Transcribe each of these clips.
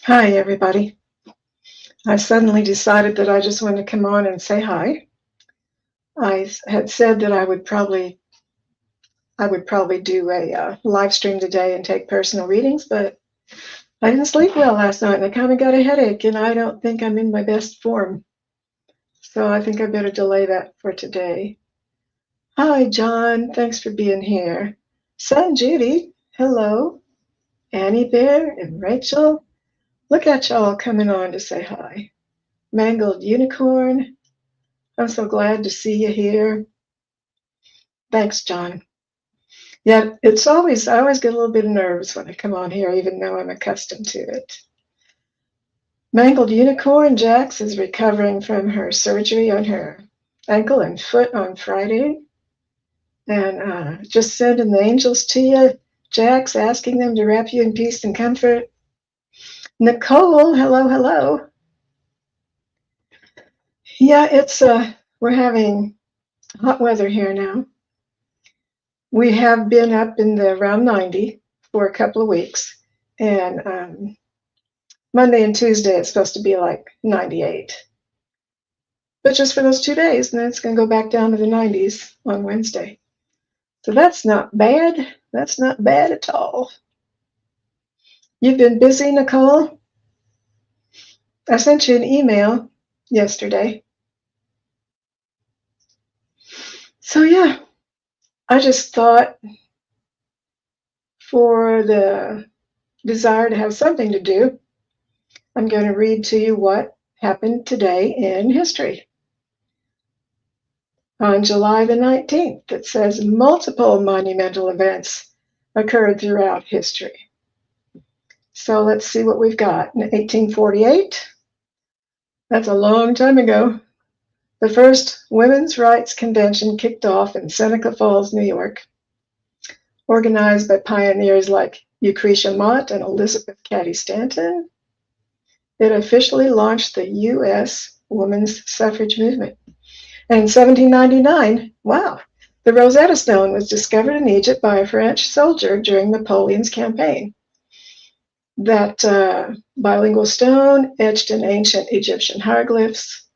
Hi, everybody. I suddenly decided that I just wanted to come on and say hi. Had said that I would probably do a live stream today and take personal readings, but I didn't sleep well last night and I kind of got a headache and I don't think I'm in my best form. So I think I better delay that for today. Hi, John. Thanks for being here. Son Judy. Hello. Annie Bear and Rachel. Look at y'all coming on to say hi. Mangled Unicorn. I'm so glad to see you here. Thanks, John. Yeah, I always get a little bit of nerves when I come on here, even though I'm accustomed to it. Mangled Unicorn Jax is recovering from her surgery on her ankle and foot on Friday. And just sending the angels to you, Jax, asking them to wrap you in peace and comfort. Nicole, hello, hello. Yeah, we're having hot weather here now. We have been up in the around 90 for a couple of weeks, and Monday and Tuesday it's supposed to be like 98. But just for those 2 days, and then it's going to go back down to the 90s on Wednesday. So that's not bad. That's not bad at all. You've been busy, Nicole? I sent you an email yesterday. So yeah, I just thought for the desire to have something to do, I'm going to read to you what happened today in history. On July the 19th, it says multiple monumental events occurred throughout history. So let's see what we've got. In 1848, that's a long time ago, the first women's rights convention kicked off in Seneca Falls, New York, organized by pioneers like Lucretia Mott and Elizabeth Cady Stanton. It officially launched the U.S. women's suffrage movement. And in 1799, wow, the Rosetta Stone was discovered in Egypt by a French soldier during Napoleon's campaign. That bilingual stone, etched in ancient Egyptian hieroglyphs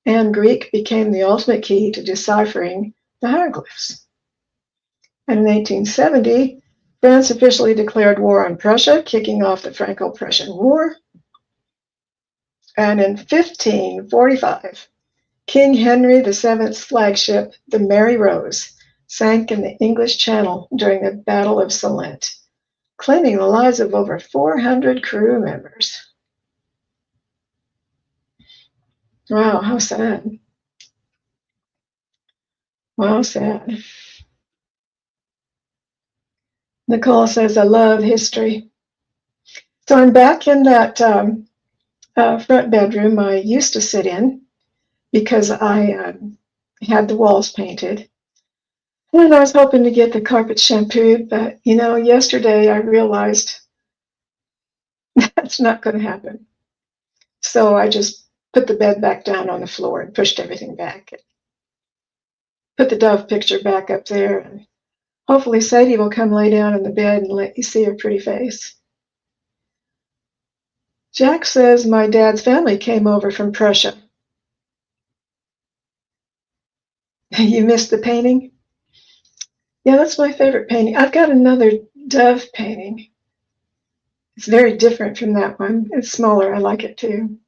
and Greek, became the ultimate key to deciphering the hieroglyphs. And in 1870, France officially declared war on Prussia, kicking off the Franco-Prussian War. And in 1545, King Henry VII's flagship, the Mary Rose, sank in the English Channel during the Battle of Salent, claiming the lives of over 400 crew members. Wow, how sad. Wow, sad. Nicole says, I love history. So I'm back in that front bedroom I used to sit in because I had the walls painted. And I was hoping to get the carpet shampooed, but yesterday I realized that's not going to happen. So I just put the bed back down on the floor and pushed everything back. Put the Dove picture back up there, and hopefully Sadie will come lay down in the bed and let you see her pretty face. Jack says my dad's family came over from Prussia. You missed the painting? Yeah, that's my favorite painting. I've got another Dove painting. It's very different from that one. It's smaller. I like it too.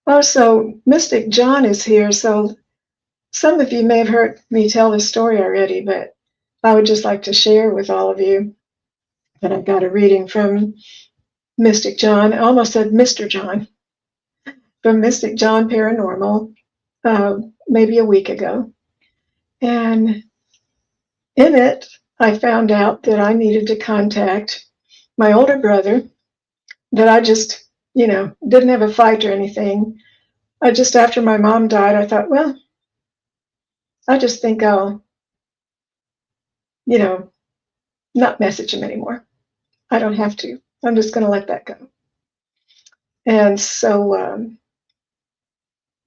Also, Mystic John is here, so some of you may have heard me tell this story already, but I would just like to share with all of you that I've got a reading from Mystic John. I almost said Mr. John, from Mystic John Paranormal, maybe a week ago. And in it, I found out that I needed to contact my older brother, that I just, didn't have a fight or anything. After my mom died, I thought, well, I just think I'll, not message him anymore. I don't have to. I'm just going to let that go. And so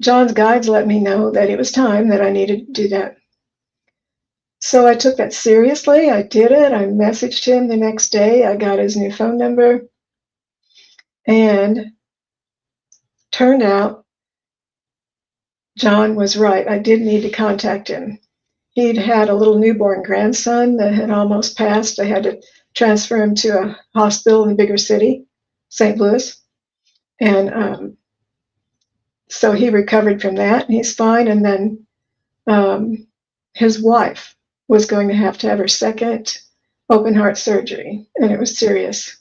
John's guides let me know that it was time that I needed to do that. So I took that seriously. I did it. I messaged him the next day. I got his new phone number. And turned out John was right. I did need to contact him. He'd had a little newborn grandson that had almost passed. I had to transfer him to a hospital in a bigger city, St. Louis. And so he recovered from that, and he's fine. And then his wife was going to have her second open heart surgery, and it was serious.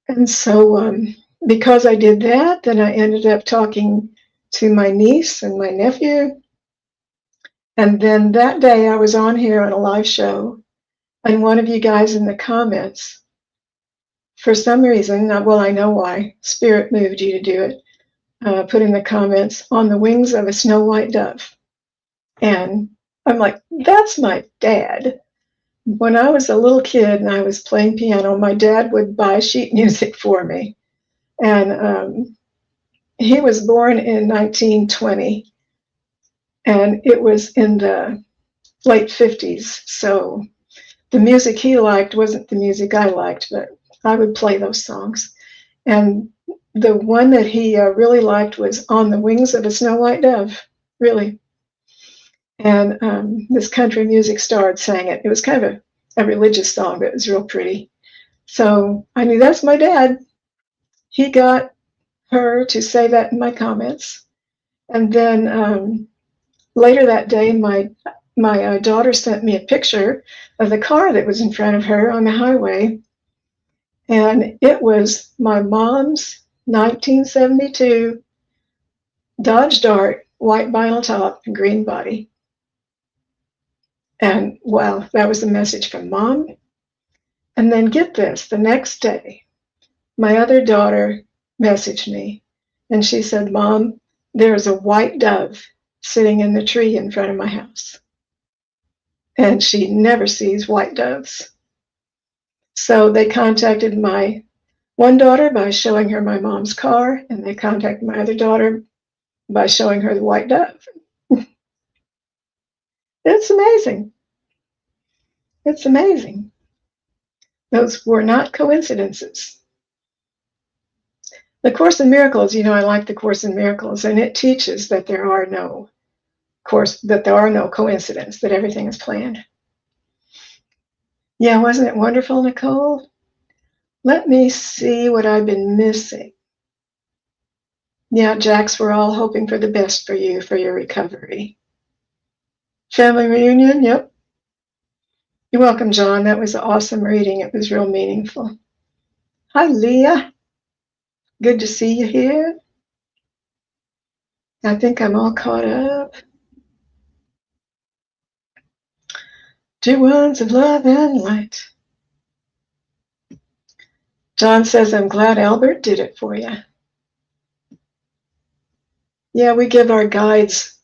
And so because I did that, then I ended up talking to my niece and my nephew. And then that day I was on here on a live show, and one of you guys in the comments, for some reason, well, I know why, Spirit moved you to do it, put in the comments, on the wings of a snow white dove. And I'm like, that's my dad. When I was a little kid and I was playing piano, my dad would buy sheet music for me. And he was born in 1920, and it was in the late 50s. So the music he liked wasn't the music I liked, but I would play those songs. And the one that he really liked was On the Wings of a Snow White Dove, really. And this country music star had sang it. It was kind of a religious song, but it was real pretty. So I knew that's my dad. He got her to say that in my comments. And then later that day, my daughter sent me a picture of the car that was in front of her on the highway. And it was my mom's 1972 Dodge Dart, white vinyl top and green body. And wow, that was a message from Mom. And then get this, the next day, my other daughter messaged me, and she said, Mom, there's a white dove sitting in the tree in front of my house. And she never sees white doves. So they contacted my one daughter by showing her my mom's car, and they contacted my other daughter by showing her the white dove. It's amazing. It's amazing. Those were not coincidences. The Course in Miracles, I like the Course in Miracles, and it teaches that there are no coincidences, that everything is planned. Yeah, wasn't it wonderful, Nicole? Let me see what I've been missing. Yeah, Jax, we're all hoping for the best for you, for your recovery. Family reunion, yep. You're welcome, John. That was an awesome reading. It was real meaningful. Hi, Leah. Good to see you here. I think I'm all caught up. 2 ones of love and light. John says, I'm glad Albert did it for you. Yeah, we give our guides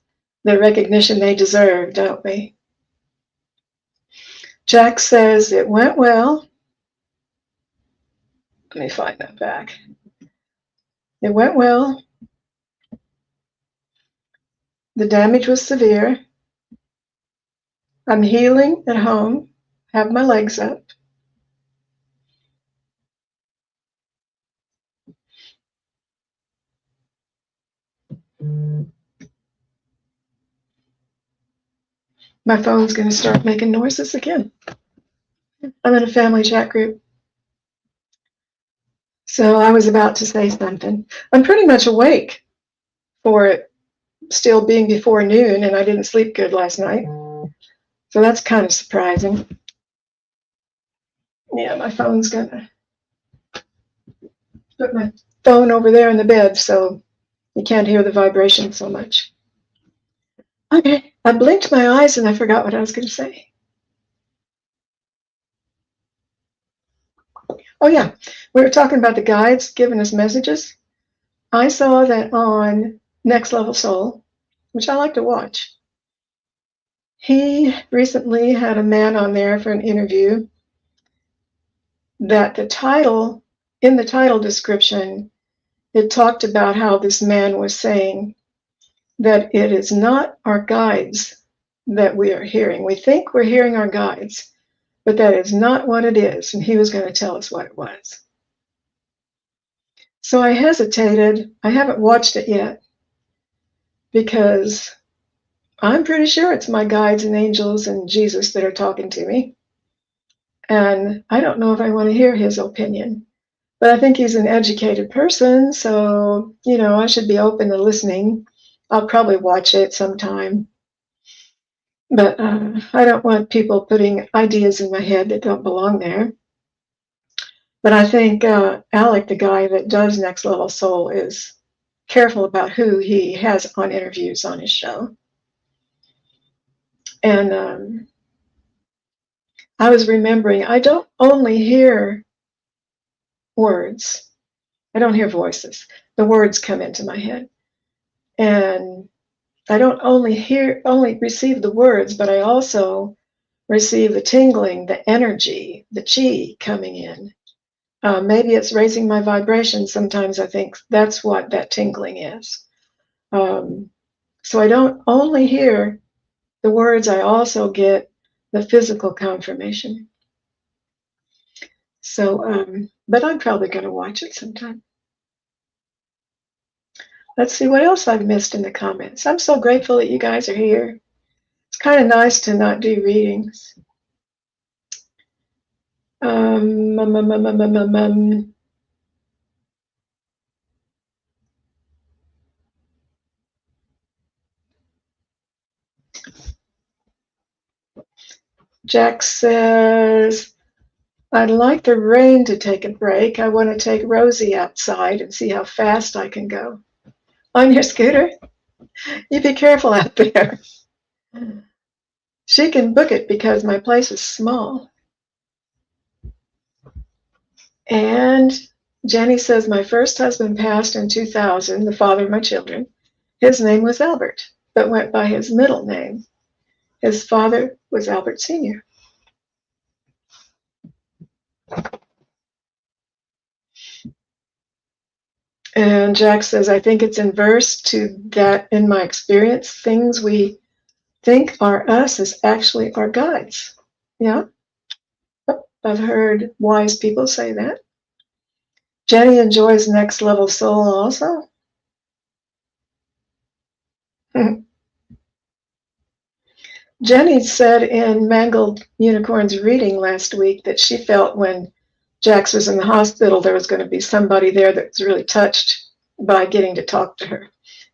the recognition they deserve, don't we? Jack says, it went well. Let me find that back. It went well. The damage was severe. I'm healing at home, have my legs up. My phone's going to start making noises again. I'm in a family chat group. So I was about to say something. I'm pretty much awake for it still being before noon, and I didn't sleep good last night. So that's kind of surprising. Yeah, my phone's gonna put my phone over there in the bed so you can't hear the vibration so much. Okay, I blinked my eyes and I forgot what I was going to say. Oh yeah, we were talking about the guides giving us messages. I saw that on Next Level Soul, which I like to watch. He recently had a man on there for an interview that in the title description, it talked about how this man was saying that it is not our guides that we are hearing. We think we're hearing our guides, but that is not what it is. And he was going to tell us what it was. So I hesitated. I haven't watched it yet because I'm pretty sure it's my guides and angels and Jesus that are talking to me. And I don't know if I want to hear his opinion. But I think he's an educated person, so, I should be open to listening. I'll probably watch it sometime. But I don't want people putting ideas in my head that don't belong there. But I think Alec, the guy that does Next Level Soul, is careful about who he has on interviews on his show. And I was remembering, I don't only hear words. I don't hear voices. The words come into my head. And I don't only receive the words, but I also receive the tingling, the energy, the chi coming in. Maybe it's raising my vibration. Sometimes I think that's what that tingling is. So I don't only hear the words, I also get the physical confirmation. So, but I'm probably going to watch it sometime. Let's see what else I've missed in the comments. I'm so grateful that you guys are here. It's kind of nice to not do readings. Jack says, I'd like the rain to take a break. I want to take Rosie outside and see how fast I can go. On your scooter? You be careful out there. She can book it because my place is small. And Jenny says, my first husband passed in 2000, the father of my children. His name was Albert, but went by his middle name. His father was Albert Sr. And Jack says, I think it's inverse to that in my experience. Things we think are us is actually our guides. Yeah, I've heard wise people say that. Jenny enjoys Next Level Soul also. Jenny said in Mangled Unicorn's reading last week that she felt when Jax was in the hospital, there was going to be somebody there that was really touched by getting to talk to her.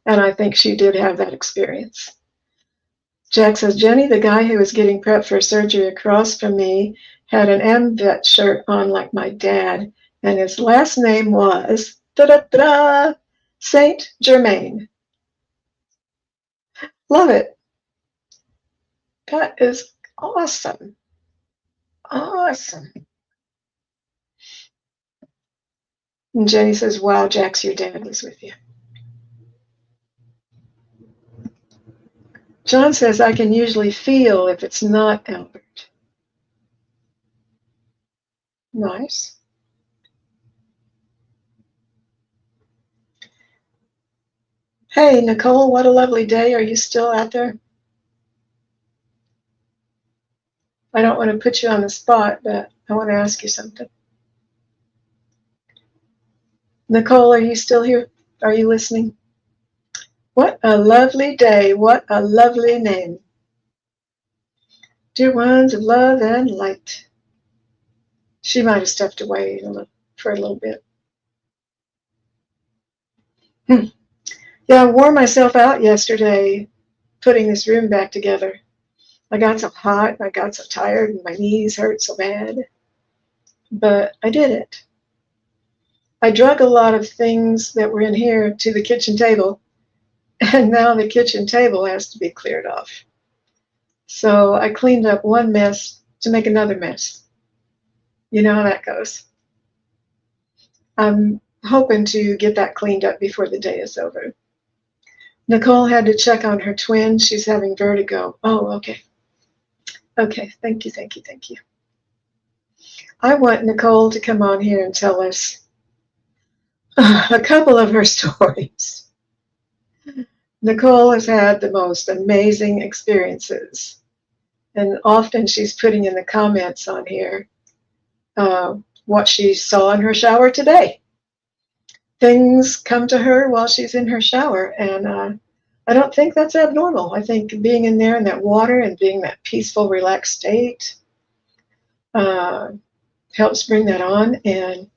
And I think she did have that experience. Jack says, Jenny, the guy who was getting prepped for surgery across from me, had an AMVET shirt on like my dad, and his last name was Saint Germain. Love it. That is awesome. Awesome. And Jenny says, wow, Jax, your dad was with you. John says, I can usually feel if it's not Albert. Nice. Hey, Nicole, what a lovely day. Are you still out there? I don't want to put you on the spot, but I want to ask you something. Nicole, are you still here? Are you listening? What a lovely day. What a lovely name. Dear ones of love and light. She might have stepped away for a little bit. Yeah, I wore myself out yesterday putting this room back together. I got so hot, I got so tired, and my knees hurt so bad. But I did it. I drug a lot of things that were in here to the kitchen table, and now the kitchen table has to be cleared off. So I cleaned up one mess to make another mess. You know how that goes. I'm hoping to get that cleaned up before the day is over. Nicole had to check on her twin. She's having vertigo. Oh, okay. Okay, thank you, thank you, thank you. I want Nicole to come on here and tell us a couple of her stories. Nicole has had the most amazing experiences. And often she's putting in the comments on here what she saw in her shower today. things come to her while she's in her shower. And I don't think that's abnormal. I think being in there in that water and being that peaceful, relaxed state uh, helps bring that on. And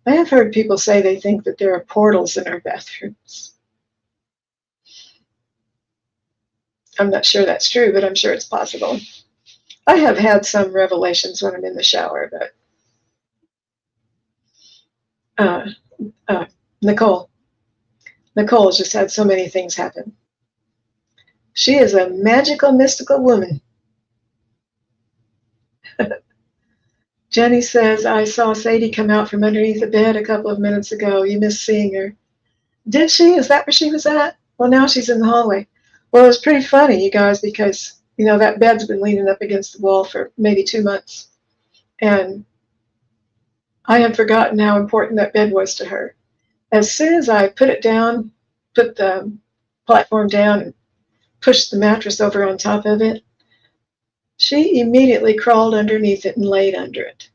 I have heard people say they think that there are portals in our bathrooms. I'm not sure that's true, but I'm sure it's possible. I have had some revelations when I'm in the shower, but uh, uh, Nicole. Nicole has just had so many things happen. She is a magical, mystical woman. Jenny says, I saw Sadie come out from underneath the bed a couple of minutes ago. You missed seeing her. Did she? Is that where she was at? Well, now she's in the hallway. Well, it was pretty funny, you guys, because, that bed's been leaning up against the wall for maybe 2 months. And I had forgotten how important that bed was to her. As soon as I put it down, put the platform down, and pushed the mattress over on top of it, she immediately crawled underneath it and laid under it.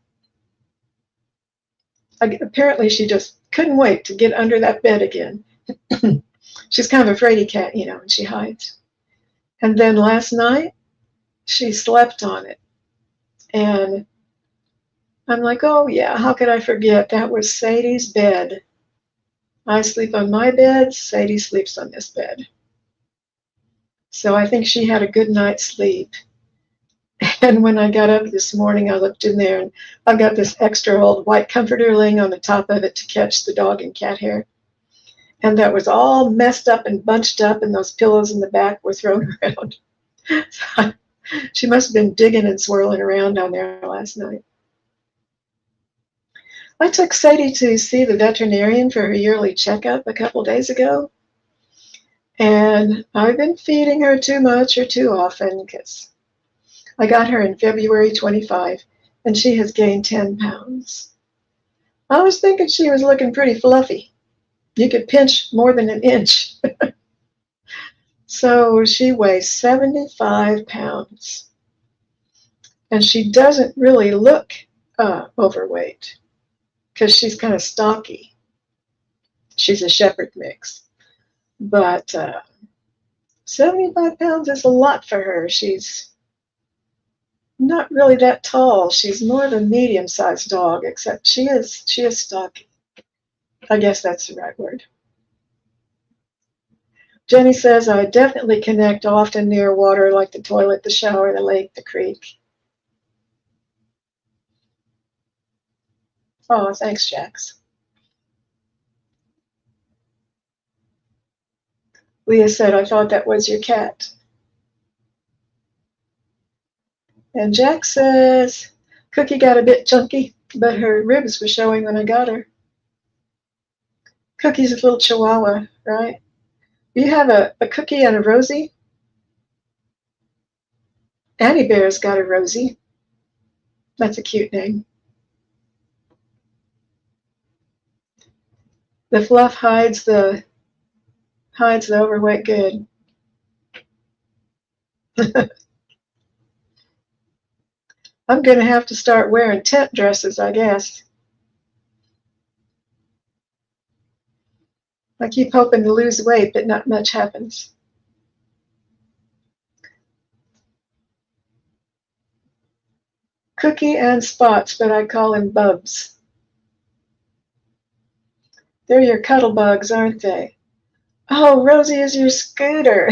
Apparently, she just couldn't wait to get under that bed again. She's kind of a fraidy cat, and she hides. And then last night, she slept on it. And I'm like, oh, yeah, how could I forget? That was Sadie's bed. I sleep on my bed, Sadie sleeps on this bed. So I think she had a good night's sleep. And when I got up this morning, I looked in there and I've got this extra old white comforter laying on the top of it to catch the dog and cat hair. And that was all messed up and bunched up, and those pillows in the back were thrown around. She must have been digging and swirling around down there last night. I took Sadie to see the veterinarian for her yearly checkup a couple days ago. And I've been feeding her too much or too often because I got her in February 25 and she has gained 10 pounds. I was thinking she was looking pretty fluffy. You could pinch more than an inch. So she weighs 75 pounds. And she doesn't really look overweight because she's kind of stocky. She's a shepherd mix. But 75 pounds is a lot for her. She's not really that tall. She's more of a medium-sized dog, except she is stocky. I guess that's the right word. Jenny says, I definitely connect often near water like the toilet, the shower, the lake, the creek. Oh, thanks, Jax. Leah said, I thought that was your cat. And Jax says, Cookie got a bit chunky, but her ribs were showing when I got her. Cookie's a little chihuahua, right? You have a Cookie and a Rosie? Annie Bear's got a Rosie. That's a cute name. The fluff hides the overweight good. I'm going to have to start wearing tent dresses, I guess. I keep hoping to lose weight, but not much happens. Cookie and Spots, but I call him Bubs. They're your cuddle bugs, aren't they? Oh, Rosie is your scooter.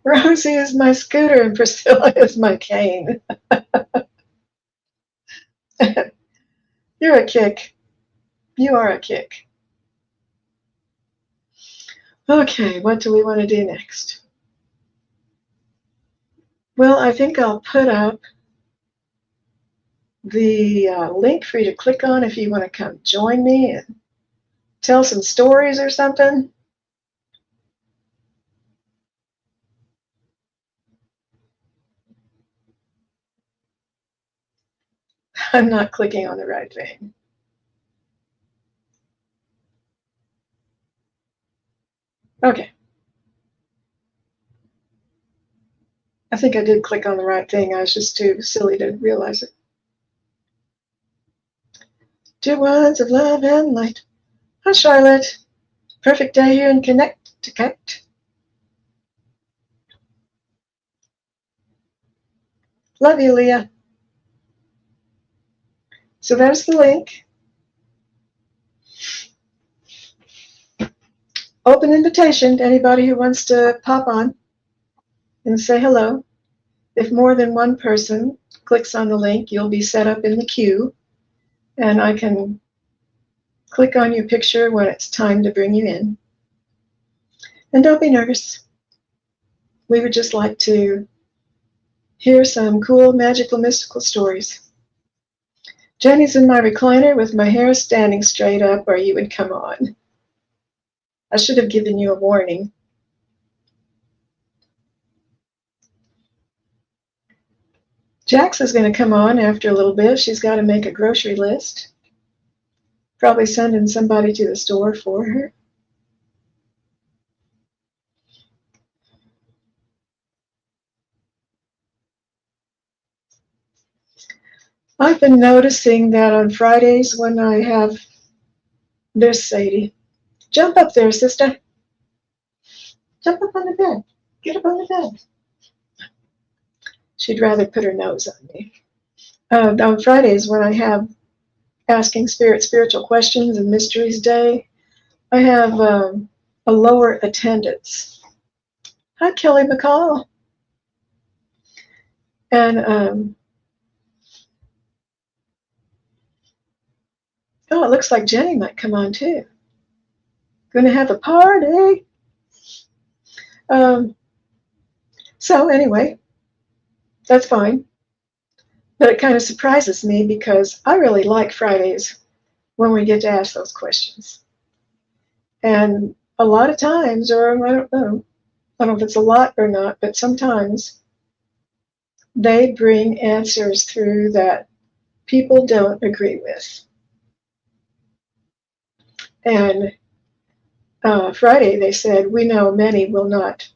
Rosie is my scooter and Priscilla is my cane. You're a kick. You are a kick. Okay, what do we want to do next? Well, I think I'll put up the link for you to click on if you want to come join me and tell some stories or something. I'm not clicking on the right thing. Okay. I think I did click on the right thing. I was just too silly to realize it. Two ones of love and light. Hi, Charlotte. Perfect day here in Connecticut. Love you, Leah. So there's the link. Open invitation to anybody who wants to pop on and say hello. If more than one person clicks on the link, you'll be set up in the queue, and I can click on your picture when it's time to bring you in. And don't be nervous. We would just like to hear some cool, magical, mystical stories. Jenny's in my recliner with my hair standing straight up, or you would come on. I should have given you a warning. Jax is going to come on after a little bit. She's got to make a grocery list. Probably sending somebody to the store for her. I've been noticing that on Fridays when I have, there's Sadie. Jump up there, sister. Jump up on the bed. Get up on the bed. She'd rather put her nose on me. On Fridays when I have Asking Spirit Spiritual Questions and Mysteries Day, I have a lower attendance. Hi, Kelly McCall. And oh, it looks like Jenny might come on too. Gonna have a party. So anyway, that's fine. But it kind of surprises me because I really like Fridays when we get to ask those questions. And a lot of times, or I don't know if it's a lot or not, but sometimes they bring answers through that people don't agree with. And Friday, they said, we know many will not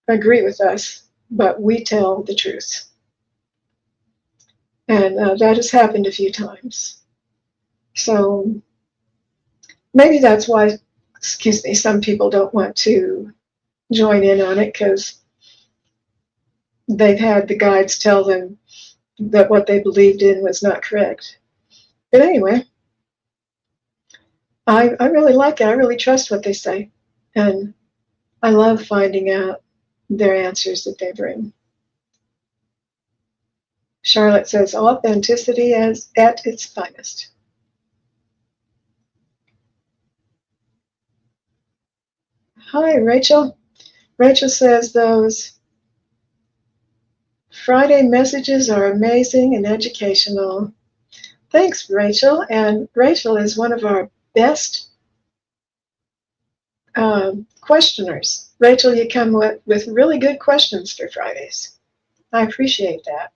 agree with us, but we tell the truth. And that has happened a few times. So maybe that's why, some people don't want to join in on it because they've had the guides tell them that what they believed in was not correct. But anyway, I really like it. I really trust what they say. And I love finding out their answers that they bring. Charlotte says, authenticity as at its finest. Hi, Rachel. Rachel says those Friday messages are amazing and educational. Thanks, Rachel. And Rachel is one of our best questioners. Rachel, you come with really good questions for Fridays. I appreciate that.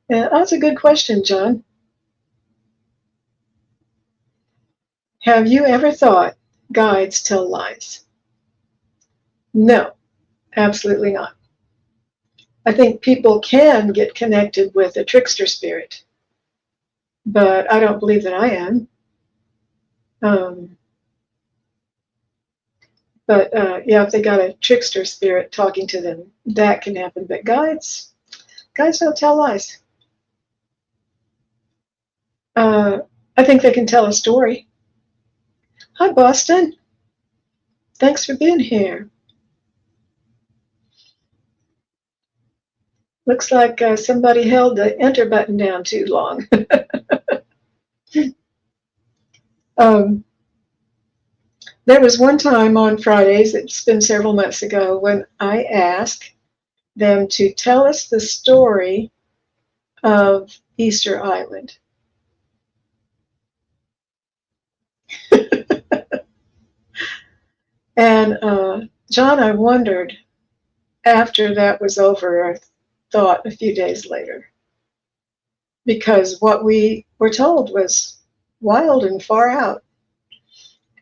That's a good question, John. Have you ever thought guides tell lies? No, absolutely not. I think people can get connected with a trickster spirit, but I don't believe that I am. Yeah, if they got a trickster spirit talking to them, that can happen. But guides don't tell lies. I think they can tell a story. Hi, Boston. Thanks for being here. Looks like somebody held the enter button down too long. There was one time on Fridays, it's been several months ago, when I asked them to tell us the story of Easter Island. And John, I wondered after that was over, I thought a few days later, because what we were told was wild and far out.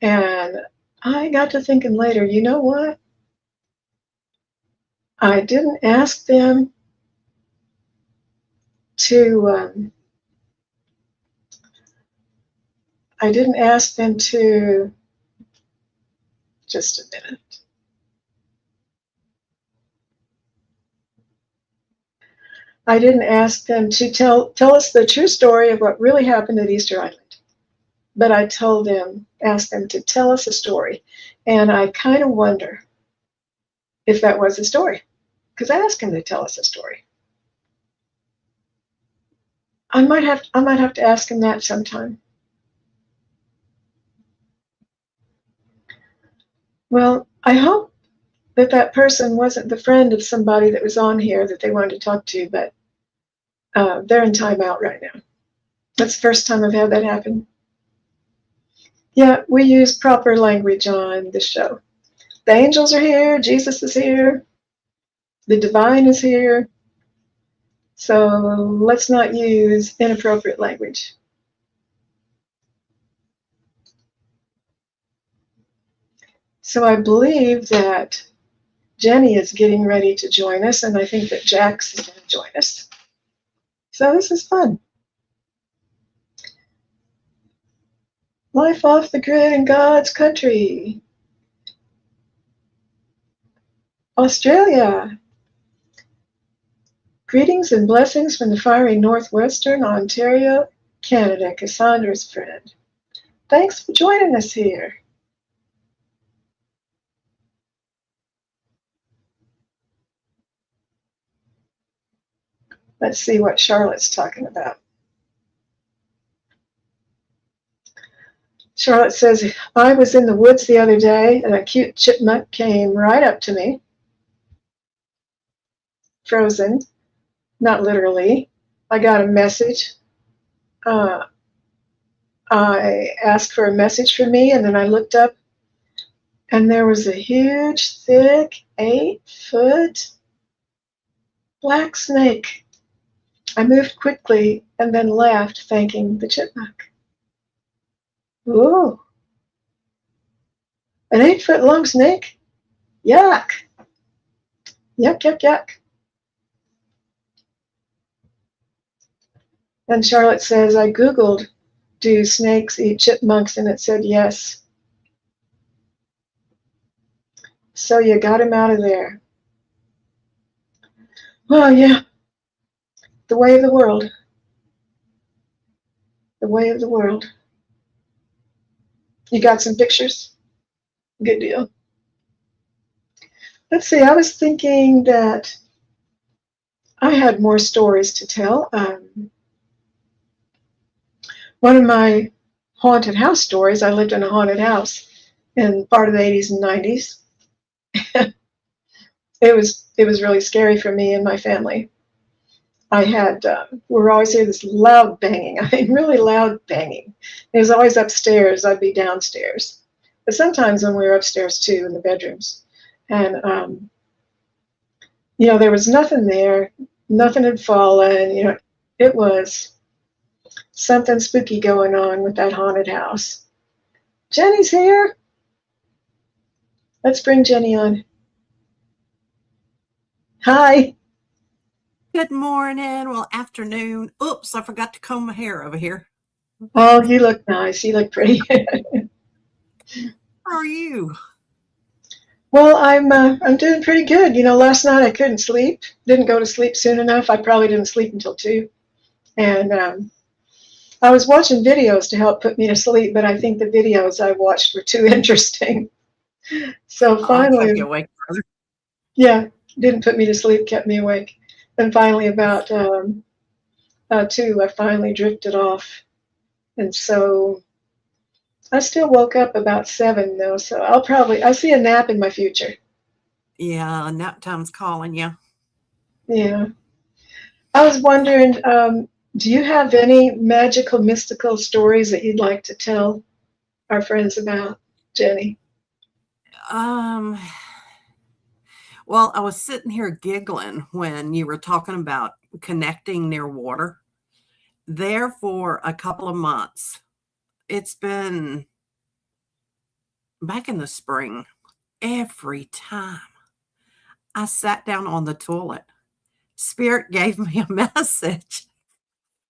And I got to thinking later, you know what? I didn't ask them to I didn't ask them to, just a minute. I didn't ask them to tell us the true story of what really happened at Easter Island, but I asked them to tell us a story. And I kind of wonder if that was a story, because I asked them to tell us a story. I might have to ask them that sometime. Well, I hope that person wasn't the friend of somebody that was on here that they wanted to talk to, but they're in timeout right now. That's the first time I've had that happen. Yeah, we use proper language on this show. The angels are here, Jesus is here, the divine is here. So let's not use inappropriate language. So I believe that Jenny is getting ready to join us, and I think that Jax is going to join us. So this is fun. Life off the grid in God's country. Australia. Greetings and blessings from the fiery northwestern Ontario, Canada, Cassandra's friend. Thanks for joining us here. Let's see what Charlotte's talking about. Charlotte says, I was in the woods the other day and a cute chipmunk came right up to me. Frozen, not literally. I got a message. I asked for a message from me, and then I looked up and there was a huge, thick, 8-foot black snake. I moved quickly and then laughed, thanking the chipmunk. Ooh, an 8-foot long snake? Yuck. Yuck, yuck, yuck. And Charlotte says, I Googled, do snakes eat chipmunks? And it said yes. So you got him out of there. Well, yeah. The way of the world. The way of the world. You got some pictures? Good deal. Let's see, I was thinking that I had more stories to tell. One of my haunted house stories, I lived in a haunted house in part of the 80s and 90s. It was really scary for me and my family. I had, we were always hearing this loud banging. I mean, really loud banging. It was always upstairs. I'd be downstairs. But sometimes when we were upstairs too, in the bedrooms. And, there was nothing there. Nothing had fallen. It was something spooky going on with that haunted house. Jenny's here. Let's bring Jenny on. Hi. Good morning. Well, afternoon. Oops, I forgot to comb my hair over here. Oh, you look nice. You look pretty. How are you? Well, I'm doing pretty good. Last night I couldn't sleep. Didn't go to sleep soon enough. I probably didn't sleep until 2. And I was watching videos to help put me to sleep, but I think the videos I watched were too interesting. So finally, kept you awake, brother. Yeah, didn't put me to sleep, kept me awake. And finally, about 2, I finally drifted off. And so I still woke up about 7 though, so I see a nap in my future. Yeah, nap time's calling you. Yeah. I was wondering, do you have any magical, mystical stories that you'd like to tell our friends about, Jenny? Well, I was sitting here giggling when you were talking about connecting near water. There for a couple of months. It's been back in the spring. Every time I sat down on the toilet, Spirit gave me a message.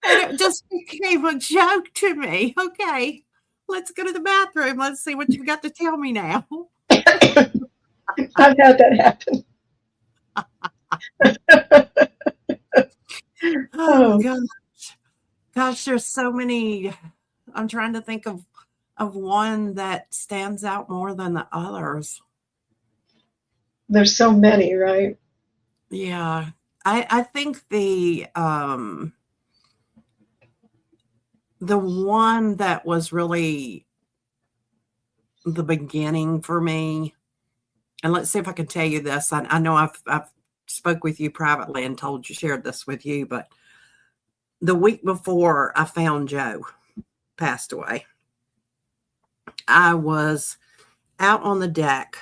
And it just became a joke to me. Okay, let's go to the bathroom. Let's see what you've got to tell me now. I've had that happen. Oh gosh, there's so many. I'm trying to think of one that stands out more than the others. There's so many, right? Yeah. I think the one that was really the beginning for me, and let's see if I can tell you this. I know I've spoke with you privately and shared this with you, but the week before I found Joe passed away, I was out on the deck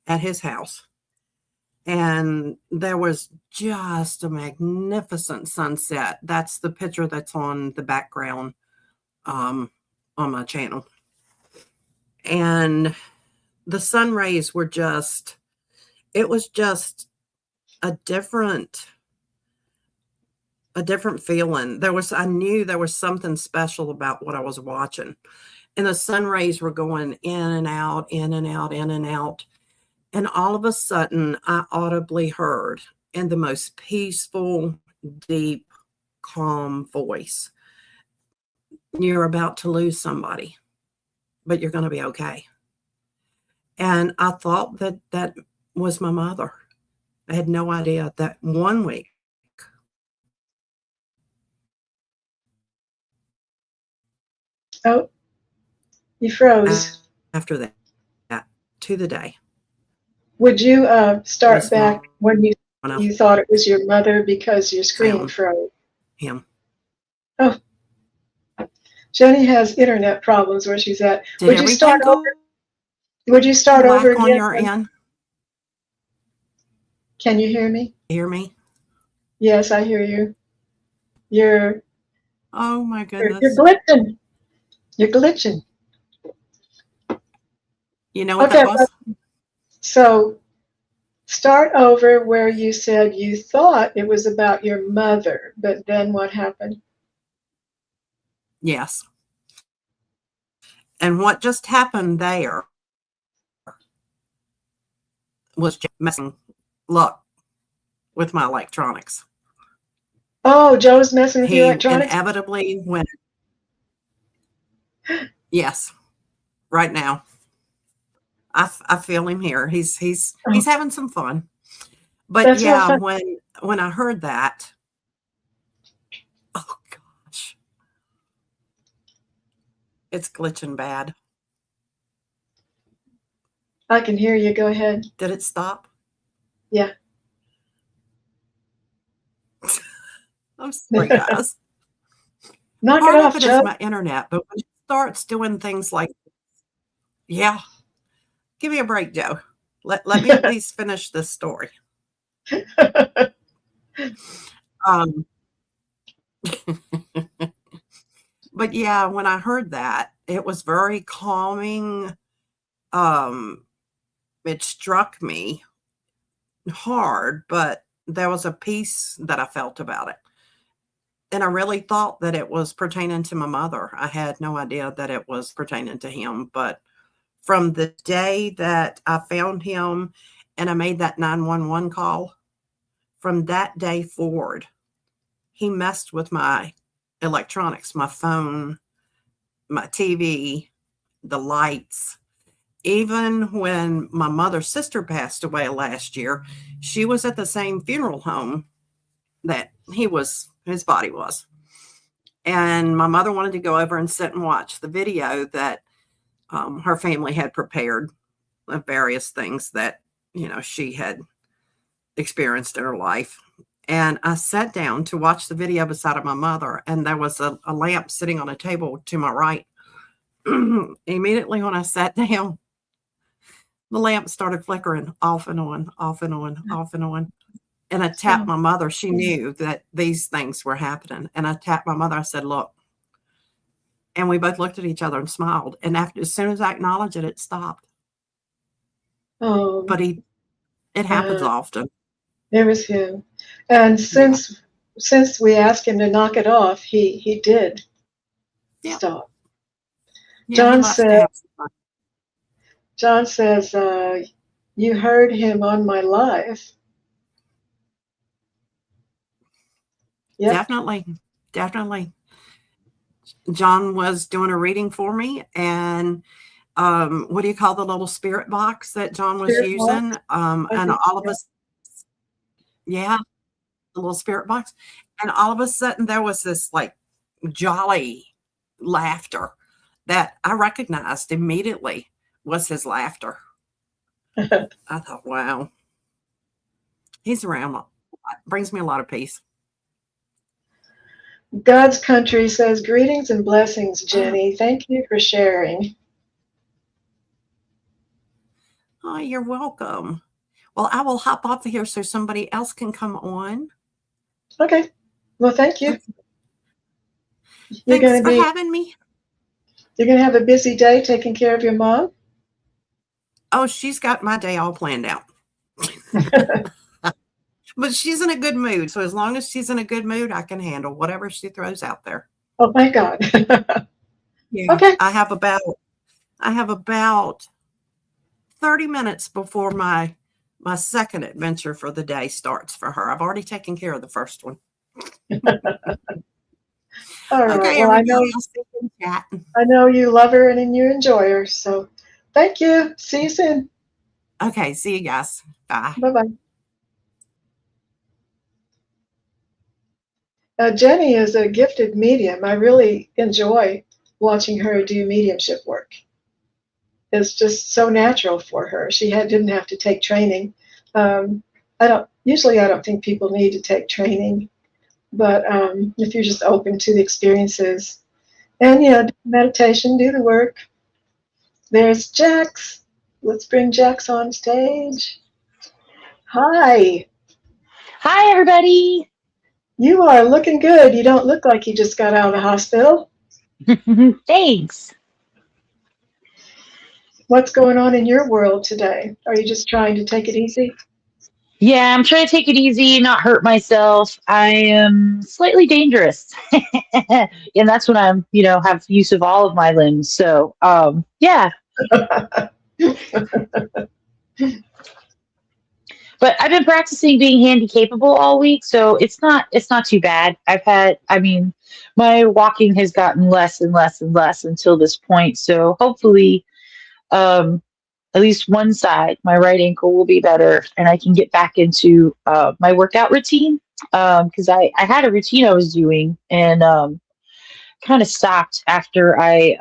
at his house, and there was just a magnificent sunset. That's the picture that's on the background on my channel. And the sun rays were just, it was just a different feeling. I knew there was something special about what I was watching. And the sun rays were going in and out, in and out, in and out. And all of a sudden, I audibly heard in the most peaceful, deep, calm voice, "You're about to lose somebody, but you're going to be okay." And I thought that was my mother. I had no idea that 1 week. Oh, you froze. After that, to the day. Would you start back when you thought it was your mother because your screen froze? Him. Oh, Jenny has internet problems where she's at. Would you start over? Would you start over again? On your end? Can you hear me? Hear me? Yes, I hear you. You're. Oh my goodness. You're glitching. You're glitching. You know what that was? So start over where you said you thought it was about your mother, but then what happened? Yes. And what just happened there was just messing luck with my electronics. Oh, Joe's messing with your electronics? He inevitably went. Yes, right now. I feel him here. He's having some fun. But that's yeah, when I heard that, oh gosh, it's glitching bad. I can hear you. Go ahead. Did it stop? Yeah. I'm sorry, guys. Knock it off, Joe. It's my internet, but when it starts doing things like, yeah, give me a break, Joe. Let me at least finish this story. But yeah, when I heard that, it was very calming. It struck me hard, but there was a peace that I felt about it. And I really thought that it was pertaining to my mother. I had no idea that it was pertaining to him. But from the day that I found him and I made that 911 call, from that day forward, he messed with my electronics, my phone, my TV, the lights. Even when my mother's sister passed away last year, she was at the same funeral home that his body was. And my mother wanted to go over and sit and watch the video that her family had prepared of various things that, she had experienced in her life. And I sat down to watch the video beside of my mother, and there was a lamp sitting on a table to my right. Immediately when I sat down, the lamp started flickering off and on, off and on, off and on. And I tapped my mother. She knew that these things were happening. And I tapped my mother. I said, "Look." And we both looked at each other and smiled. And as soon as I acknowledged it, it stopped. Oh. But it happens often. It was him. And since we asked him to knock it off, he did stop. Yeah, he John loves to said, have some fun. John says, you heard him on my live. Yep. Definitely. Definitely. John was doing a reading for me, and what do you call the little spirit box that John was Spirit box. using? And Okay. all of Yeah. us, yeah, the little spirit box. And all of a sudden, there was this like jolly laughter that I recognized immediately was his laughter. I thought, wow, he's around a lot, brings me a lot of peace. God's Country says, greetings and blessings, Jenny. Thank you for sharing. Oh, you're welcome. Well, I will hop off of here so somebody else can come on. Okay. Well, thank you. Thanks for having me. You're going to have a busy day taking care of your mom? Oh, she's got my day all planned out. But she's in a good mood. So as long as she's in a good mood, I can handle whatever she throws out there. Oh my God. Yeah. Okay. I have about 30 minutes before my second adventure for the day starts for her. I've already taken care of the first one. All right. Okay, Well, everybody, I'll see you in chat. I know you love her and you enjoy her. So thank you. See you soon. Okay, see you guys. Bye. Bye-bye. Jenny is a gifted medium. I really enjoy watching her do mediumship work. It's just so natural for her. Didn't have to take training. I don't think people need to take training, but if you're just open to the experiences and do meditation, do the work. There's Jax. Let's bring Jax on stage. Hi. Hi, everybody. You are looking good. You don't look like you just got out of the hospital. Thanks. What's going on in your world today? Are you just trying to take it easy? Yeah, I'm trying to take it easy, not hurt myself. I am slightly dangerous. And that's when I'm, have use of all of my limbs. So, yeah. But I've been practicing being handy capable all week, so it's not too bad. My walking has gotten less and less and less until this point. So hopefully, at least one side, my right ankle, will be better, and I can get back into my workout routine. Because I had a routine I was doing, and kind of stopped after I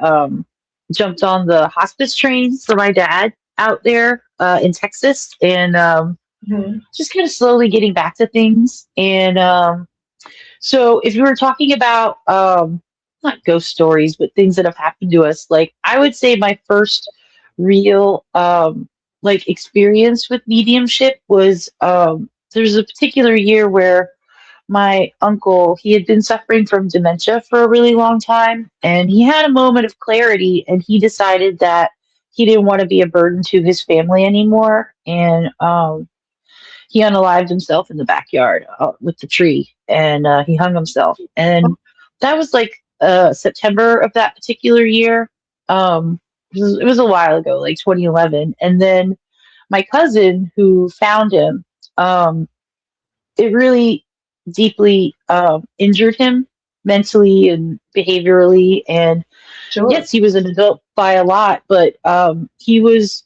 jumped on the hospice train for my dad out there in Texas, and just kind of slowly getting back to things. And so if you were talking about not ghost stories, but things that have happened to us, like I would say my first real experience with mediumship was there's a particular year where my uncle, he had been suffering from dementia for a really long time, and he had a moment of clarity, and he decided that he didn't want to be a burden to his family anymore, and he unalived himself in the backyard with the tree, and he hung himself. And that was like September of that particular year. It was a while ago, like 2011. And then my cousin who found him, it really deeply injured him mentally and behaviorally. And Sure. yes, he was an adult by a lot, but he was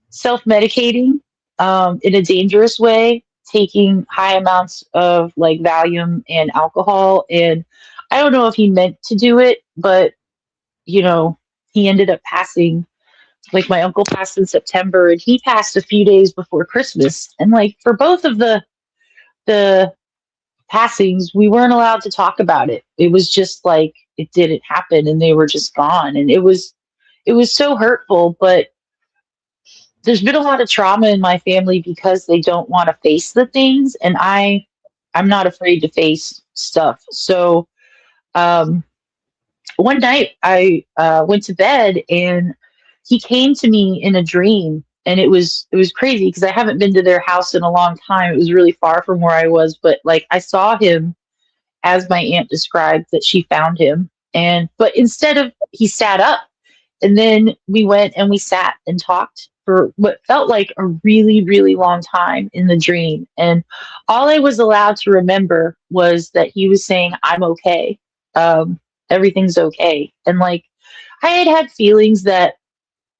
self-medicating in a dangerous way, taking high amounts of like Valium and alcohol. And I don't know if he meant to do it, but he ended up passing. Like my uncle passed in September, and he passed a few days before Christmas. And like for both of the passings, we weren't allowed to talk about it. It was just like it didn't happen, and they were just gone. And it was so hurtful. But there's been a lot of trauma in my family because they don't want to face the things, and I'm not afraid to face stuff. So one night I went to bed, and he came to me in a dream, and it was crazy because I haven't been to their house in a long time. It was really far from where I was, but like I saw him as my aunt described that she found him. But instead of, he sat up, And then we went and we sat and talked for what felt like a really, really long time in the dream. And all I was allowed to remember was that he was saying, I'm okay. Everything's okay. And like, I had feelings that,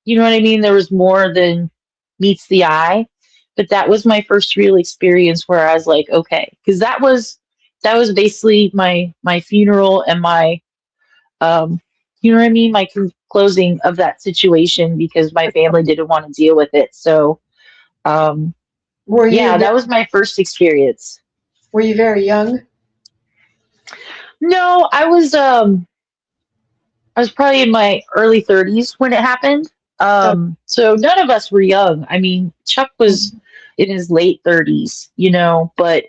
you know what I mean? There was more than meets the eye, but that was my first real experience where I was like, okay, because that was basically my funeral and my, you know what I mean? My closing of that situation because my family didn't want to deal with it. So, Were you yeah, that was my first experience. were you very young? No, I was probably in my early 30s when it happened. So none of us were young. I mean, Chuck was in his late 30s, you know, but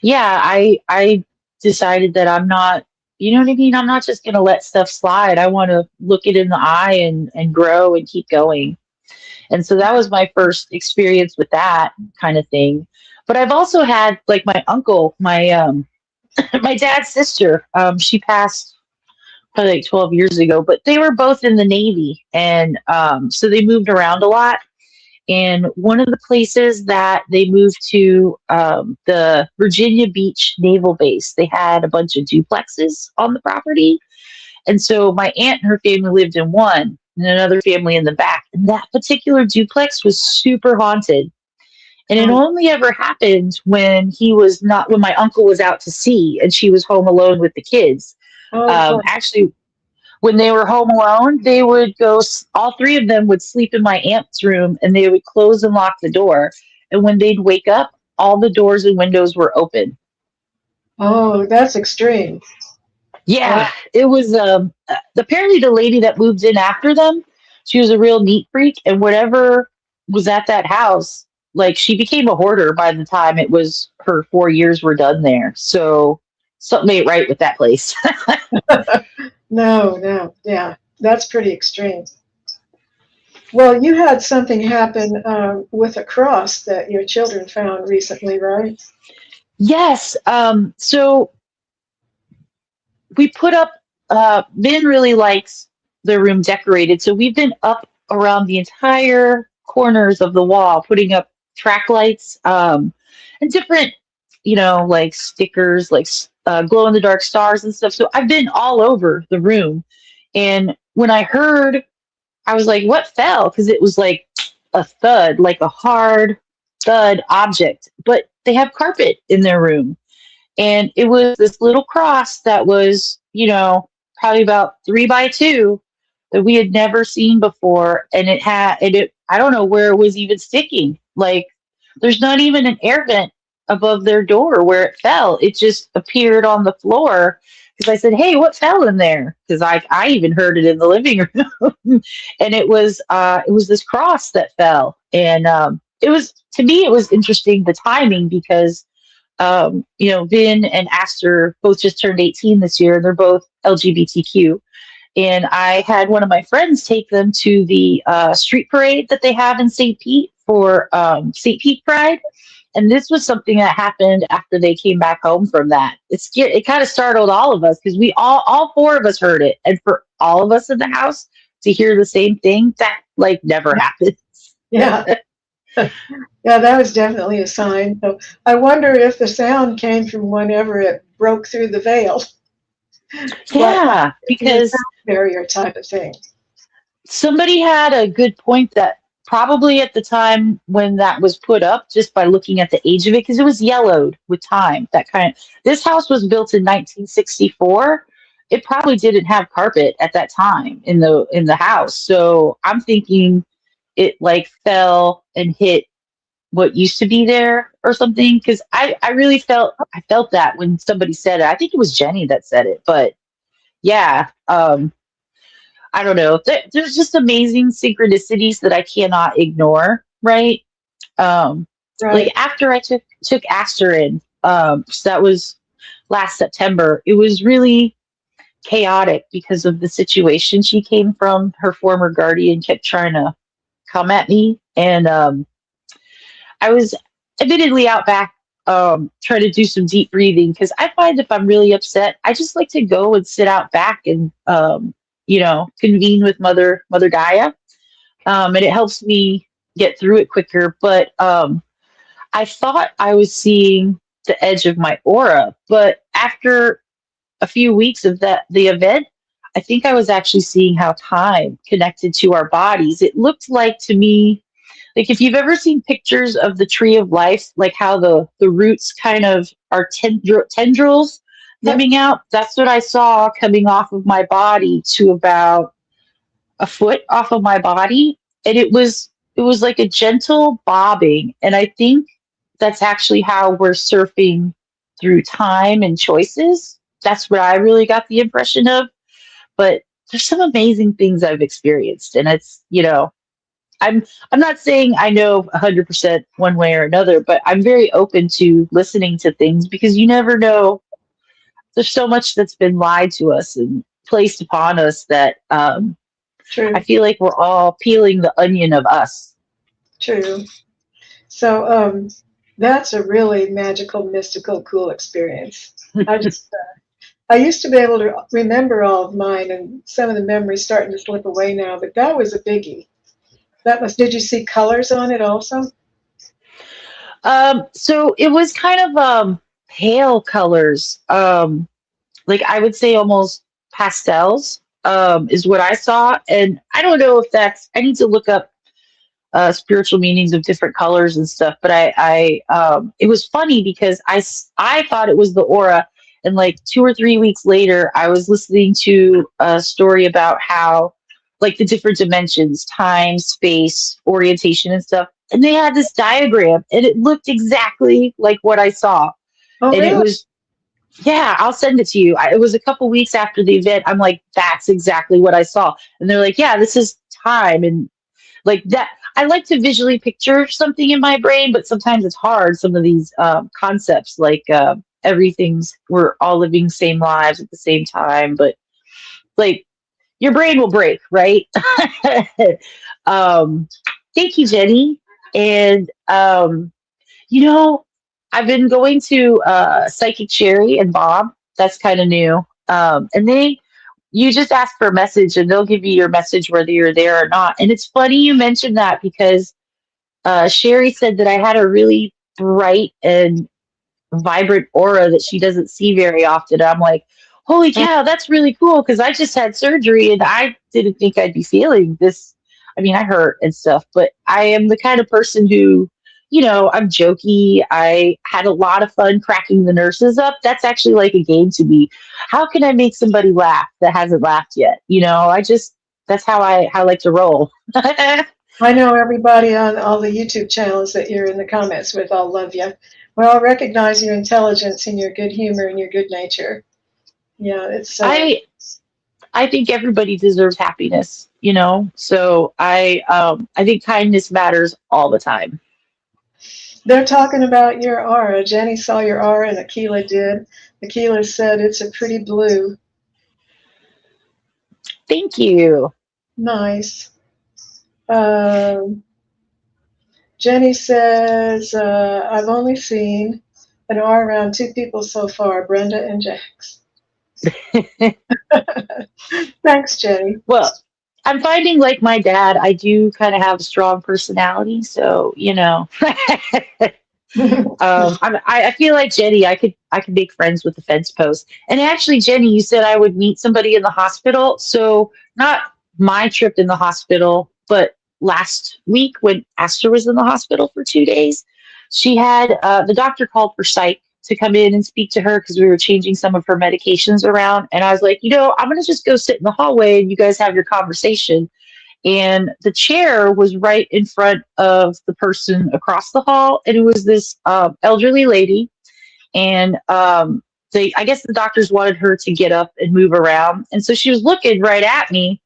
yeah, I decided that I'm not, you know what I mean? I'm not just going to let stuff slide. I want to look it in the eye and grow and keep going. And so that was my first experience with that kind of thing. But I've also had like my uncle, my my dad's sister, she passed probably like 12 years ago, but they were both in the Navy. And so they moved around a lot. And one of the places that they moved to, the Virginia Beach Naval Base, they had a bunch of duplexes on the property. And so my aunt and her family lived in one, and another family in the back. And that particular duplex was super haunted. And it only ever happened when when my uncle was out to sea and she was home alone with the kids. Actually, when they were home alone, they would all three of them would sleep in my aunt's room and they would close and lock the door. And when they'd wake up, all the doors and windows were open. Oh, that's extreme. Yeah, it was apparently the lady that moved in after them, she was a real neat freak. And whatever was at that house, like she became a hoarder by the time it was her 4 years were done there. So something ain't right with that place. No, yeah, that's pretty extreme. Well, you had something happen with a cross that your children found recently, right? Yes. So we put up, Ben really likes the room decorated. So we've been up around the entire corners of the wall, putting up track lights, and different, you know, like stickers, like glow in the dark stars and stuff. So I've been all over the room. And when I heard, I was like, what fell? Because it was like a thud, like a hard thud object. But they have carpet in their room. And it was this little cross that was, you know, probably about 3x2 that we had never seen before. And I don't know where it was even sticking. Like, there's not even an air vent above their door where it fell. It just appeared on the floor. Because I said, hey, what fell in there? Because I even heard it in the living room. And it was this cross that fell. And it was, to me, it was interesting, the timing, because you know, Vin and Aster both just turned 18 this year, and they're both LGBTQ. And I had one of my friends take them to the street parade that they have in St. Pete for St. Pete Pride. And this was something that happened after they came back home from that. It kind of startled all of us because we all four of us heard it. And for all of us in the house to hear the same thing, that like never happens. Yeah. Yeah, that was definitely a sign. So I wonder if the sound came from whenever it broke through the veil. Yeah, because Barrier type of thing. somebody had a good point that probably at the time when that was put up, just by looking at the age of it, because it was yellowed with time. This house was built in 1964. It probably didn't have carpet at that time in the house. So I'm thinking it like fell and hit what used to be there or something. Because I really felt that when somebody said it. I think it was Jenny that said it, but yeah. I don't know. There's just amazing synchronicities that I cannot ignore, right? Right. Like after I took Aster in, so that was last September. It was really chaotic because of the situation she came from. Her former guardian kept trying to come at me, and I was admittedly out back trying to do some deep breathing because I find if I'm really upset, I just like to go and sit out back and convene with Mother Gaia, and it helps me get through it quicker. But I thought I was seeing the edge of my aura, but after a few weeks of the event, I think I was actually seeing how time connected to our bodies. It looked like to me, like if you've ever seen pictures of the tree of life, like how the roots kind of are tendrils coming out. That's what I saw coming off of my body to about a foot off of my body, and it was like a gentle bobbing. And I think that's actually how we're surfing through time and choices. That's what I really got the impression of. But there's some amazing things I've experienced, and it's I'm not saying I know 100% one way or another, but I'm very open to listening to things because you never know. There's so much that's been lied to us and placed upon us that True. I feel like we're all peeling the onion of us. True. So that's a really magical, mystical, cool experience. I used to be able to remember all of mine, and some of the memories starting to slip away now. But that was a biggie. Did you see colors on it also? So it was kind of pale colors, like I would say almost pastels, is what I saw. And I don't know if I need to look up spiritual meanings of different colors and stuff. But it was funny because I thought it was the aura. And like 2 or 3 weeks later, I was listening to a story about how, like, the different dimensions, time, space, orientation, and stuff. And they had this diagram, and it looked exactly like what I saw. Oh, And really? it was, yeah, I'll send it to you. It was a couple weeks after the event. I'm like, that's exactly what I saw. And they're like, yeah, this is time. And like that, I like to visually picture something in my brain, but sometimes it's hard. Some of these concepts, like we're all living same lives at the same time, but like your brain will break, right? Thank you, Jenny. And I've been going to Psychic Sherry and Bob. That's kind of new. And you just ask for a message and they'll give you your message whether you're there or not. And it's funny you mentioned that because Sherry said that I had a really bright and vibrant aura that she doesn't see very often. I'm like, holy cow, that's really cool because I just had surgery and I didn't think I'd be feeling this. I mean, I hurt and stuff, but I am the kind of person who, I'm jokey. I had a lot of fun cracking the nurses up. That's actually like a game to me. How can I make somebody laugh that hasn't laughed yet? That's how I like to roll. I know everybody on all the YouTube channels that you're in the comments with all love you. We all recognize your intelligence and your good humor and your good nature. Yeah, it's. I think everybody deserves happiness, So I think kindness matters all the time. They're talking about your aura. Jenny saw your aura and Akila did. Akila said it's a pretty blue. Thank you. Nice. Jenny says, I've only seen an aura around 2 people so far, Brenda and Jax. Thanks, Jenny. Well, I'm finding, like my dad, I do kind of have a strong personality, so I feel like Jenny, I could make friends with the fence post. And actually, Jenny, you said I would meet somebody in the hospital. So not my trip in the hospital, but last week when Esther was in the hospital for 2 days, she had the doctor called for psych to come in and speak to her because we were changing some of her medications around. And I was like, I'm going to just go sit in the hallway and you guys have your conversation. And the chair was right in front of the person across the hall. And it was this elderly lady. And I guess the doctors wanted her to get up and move around. And so she was looking right at me.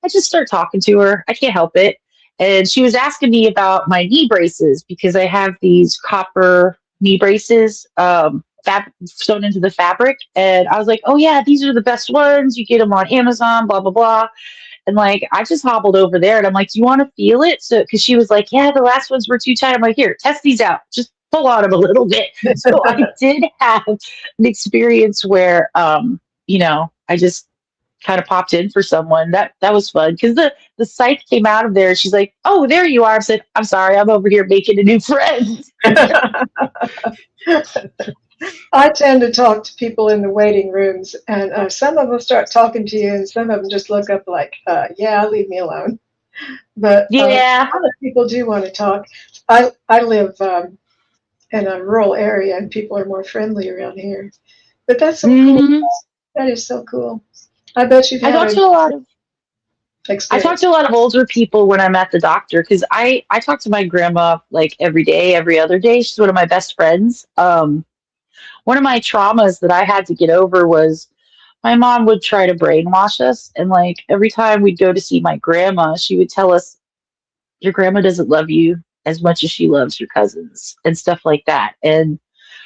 I just start talking to her. I can't help it. And she was asking me about my knee braces because I have these copper knee braces sewn into the fabric. And I was like, oh yeah, these are the best ones. You get them on Amazon, blah, blah, blah. And like, I just hobbled over there and I'm like, do you want to feel it? So, cause she was like, yeah, the last ones were too tight. I'm like, here, test these out. Just pull on them a little bit. So I did have an experience where, I just kind of popped in for someone. That was fun because the scythe came out of there. She's like, "Oh, there you are." I said, "I'm sorry, I'm over here making a new friend." I tend to talk to people in the waiting rooms, and some of them start talking to you, and some of them just look up like, "Yeah, leave me alone." But Yeah. other people do want to talk. I live in a rural area, and people are more friendly around here. But that's so cool. hmm That is so cool. I bet you've I had talk a to a lot of I talk experience. to a lot of older people when I'm at the doctor because I talk to my grandma like every day, every other day. She's one of my best friends. One of my traumas that I had to get over was my mom would try to brainwash us, and like every time we'd go to see my grandma, she would tell us, "Your grandma doesn't love you as much as she loves your cousins," and stuff like that. And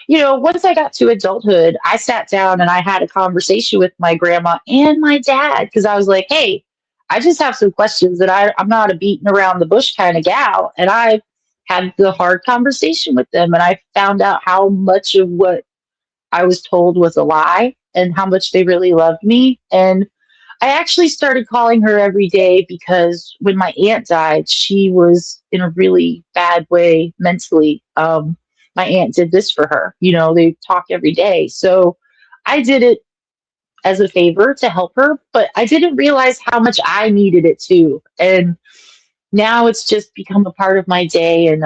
once I got to adulthood, I sat down and I had a conversation with my grandma and my dad because I was like, "Hey, I just have some questions that I'm not a beating around the bush kind of gal." And I had the hard conversation with them, and I found out how much of what I was told was a lie and how much they really loved me. And I actually started calling her every day because when my aunt died, she was in a really bad way mentally. My aunt did this for her. They talk every day. So I did it as a favor to help her, but I didn't realize how much I needed it too. And now it's just become a part of my day. And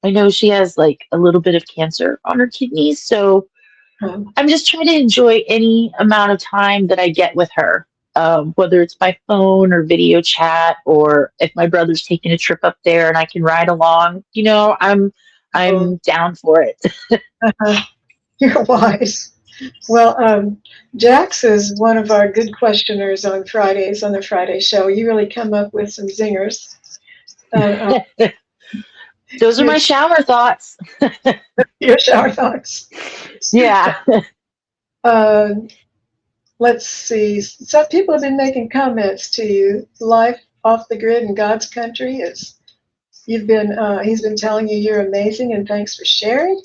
I know she has like a little bit of cancer on her kidneys. So Um, I'm just trying to enjoy any amount of time that I get with her, whether it's by phone or video chat, or if my brother's taking a trip up there and I can ride along. I'm down for it. you're wise. Well, Jax is one of our good questioners on Fridays on the Friday show. You really come up with some zingers. And Those are your, my shower thoughts. your shower thoughts. Yeah. Uh, let's see. Some people have been making comments to you. Life off the grid in God's country is. He's been telling you you're amazing, and thanks for sharing.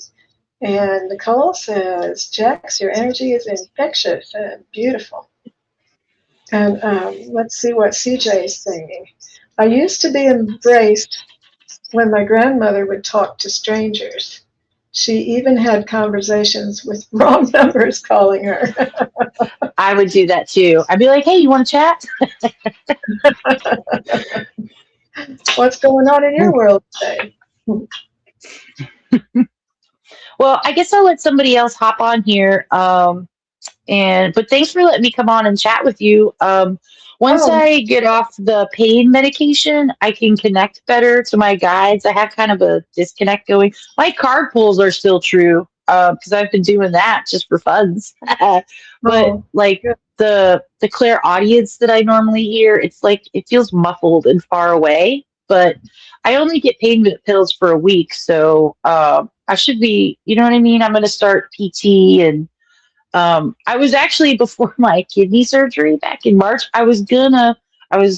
And Nicole says, Jax, your energy is infectious and beautiful. And let's see what CJ is saying. I used to be embraced when my grandmother would talk to strangers. She even had conversations with wrong numbers calling her. I would do that too. I'd be like, "Hey, you want to chat?" What's going on in your world today? Well, I guess I'll let somebody else hop on here. But thanks for letting me come on and chat with you. Once Oh, I get off the pain medication, I can connect better to my guides. I have kind of a disconnect going. My card pulls are still true because I've been doing that just for funs. But oh, like good. the clear audience that I normally hear, it's like it feels muffled and far away. But I only get pain pills for a week, so I should be. You know what I mean? I'm going to start PT and I was actually before my kidney surgery back in March. I was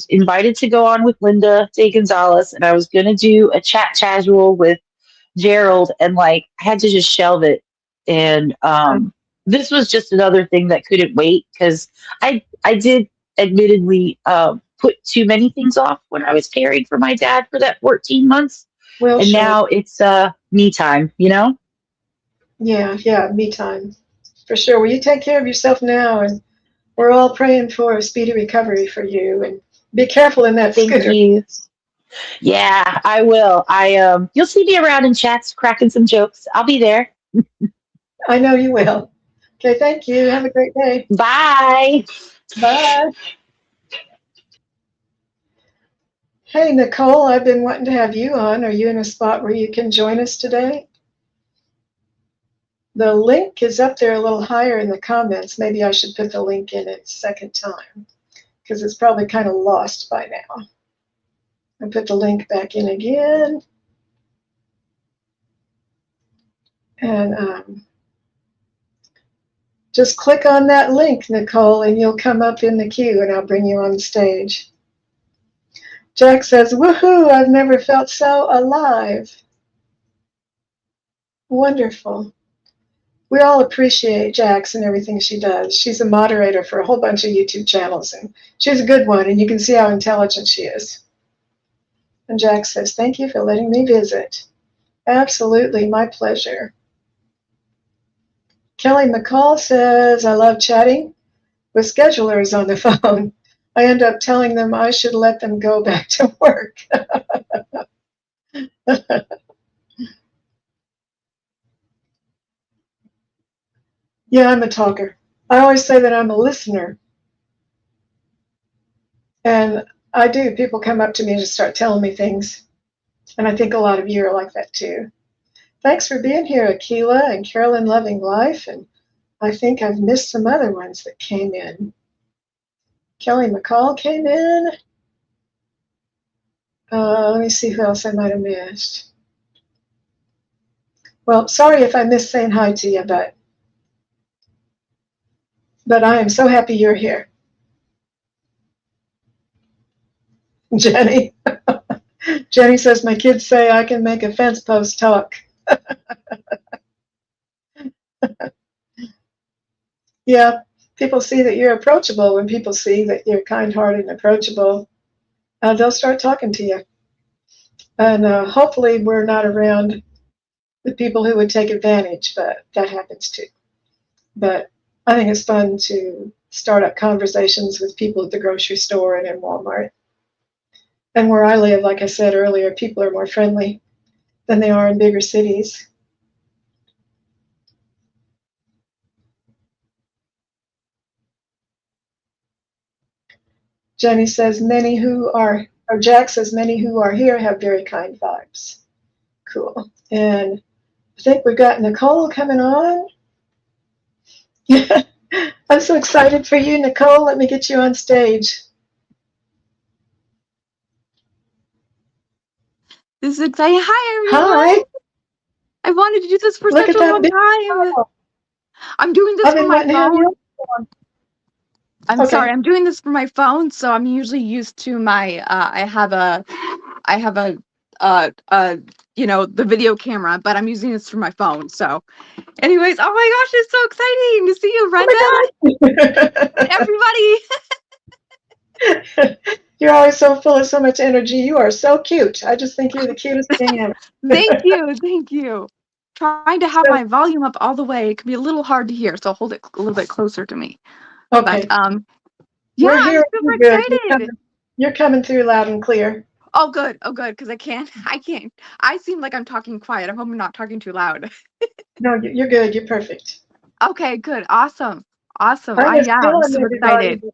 invited to go on with Linda Day Gonzalez, and I was gonna do a chat casual with Gerald, and like I had to just shelve it. And this was just another thing that couldn't wait because I did admittedly put too many things off when I was caring for my dad for that 14 months, Well, and sure. now it's me time. Yeah, me time. For sure. Well, you take care of yourself now, and we're all praying for a speedy recovery for you. And be careful in that Thank scooter. you. Yeah, I will. You'll see me around in chats cracking some jokes. I'll be there. I know you will. Okay, thank you. Have a great day. Bye. Bye. Hey, Nicole, I've been wanting to have you on. Are you in a spot where you can join us today? The link is up there a little higher in the comments. Maybe I should put the link in a second time because it's probably kind of lost by now. I'll put the link back in again. And just click on that link, Nicole, and you'll come up in the queue and I'll bring you on stage. Jack says, woohoo, I've never felt so alive. Wonderful. we all appreciate Jax and everything she does. She's a moderator for a whole bunch of YouTube channels, and she's a good one, and you can see how intelligent she is. And Jax says, thank you for letting me visit. Absolutely, my pleasure. Kelly McCall says, I love chatting with schedulers on the phone. I end up telling them I should let them go back to work. Yeah, I'm a talker. I always say that I'm a listener. And I do. People come up to me and just start telling me things. And I think a lot of you are like that too. Thanks for being here, Akila and Carolyn Loving Life. And I think I've missed some other ones that came in. Kelly McCall came in. Let me see who else I might have missed. Well, sorry if I missed saying hi to you, but I am so happy you're here. Jenny. Jenny says, my kids say I can make a fence post talk. Yeah, people see that you're approachable. When people see that you're kind-hearted and approachable, they'll start talking to you. And hopefully we're not around the people who would take advantage, but that happens too. But I think it's fun to start up conversations with people at the grocery store and in Walmart. And where I live, like I said earlier, people are more friendly than they are in bigger cities. Jenny says Jack says many who are here have very kind vibes. Cool. And I think we've got Nicole coming on. I'm so excited for you, Nicole. Let me get you on stage. This is exciting. Hi, everyone. Hi. I wanted to do this for Look such at a that long big time. smile. I'm doing this I've for been my wanting to have phone. you on. I'm Okay. sorry. I'm doing this for my phone, so I'm usually used to my. I have a, the video camera, but I'm using this for my phone. So, anyways, oh my gosh, it's so exciting to see you, Brenda. Oh my Everybody. God. You're always so full of so much energy. You are so cute. I just think you're the cutest thing ever. Thank you. Thank you. Trying to have my volume up all the way. It can be a little hard to hear, so hold it a little bit closer to me. Okay. But yeah, We're I'm here. super Good. excited. You're coming through loud and clear. Oh, good. Oh, good. Because I can't. I seem like I'm talking quiet. I hope I'm not talking too loud. No, you're good. You're perfect. Okay, good. Awesome. Awesome. I was I'm telling super everybody. excited.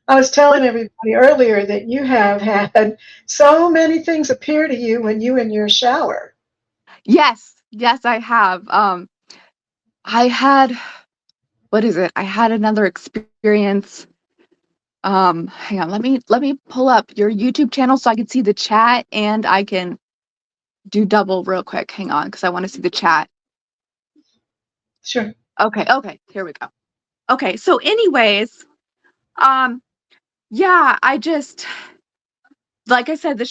I was telling everybody earlier that you have had so many things appear to you when you in your shower. Yes. Yes, I have. I had, what is it? I had another experience. Hang on. Let me pull up your YouTube channel so I can see the chat and I can do double real quick. Hang on, because I want to see the chat. Sure. Okay. Here we go. Okay. So anyways, yeah, I just, like I said, the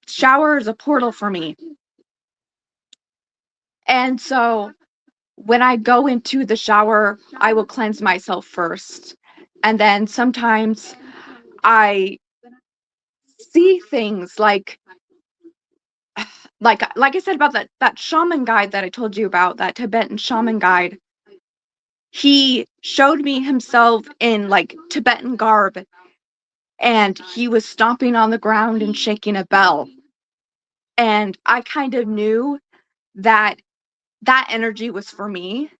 shower is a portal for me. And so when I go into the shower, I will cleanse myself first. And then sometimes I see things like I said about that shaman guide that I told you about, that Tibetan shaman guide. He showed me himself in like Tibetan garb, and he was stomping on the ground and shaking a bell. And I kind of knew that that energy was for me.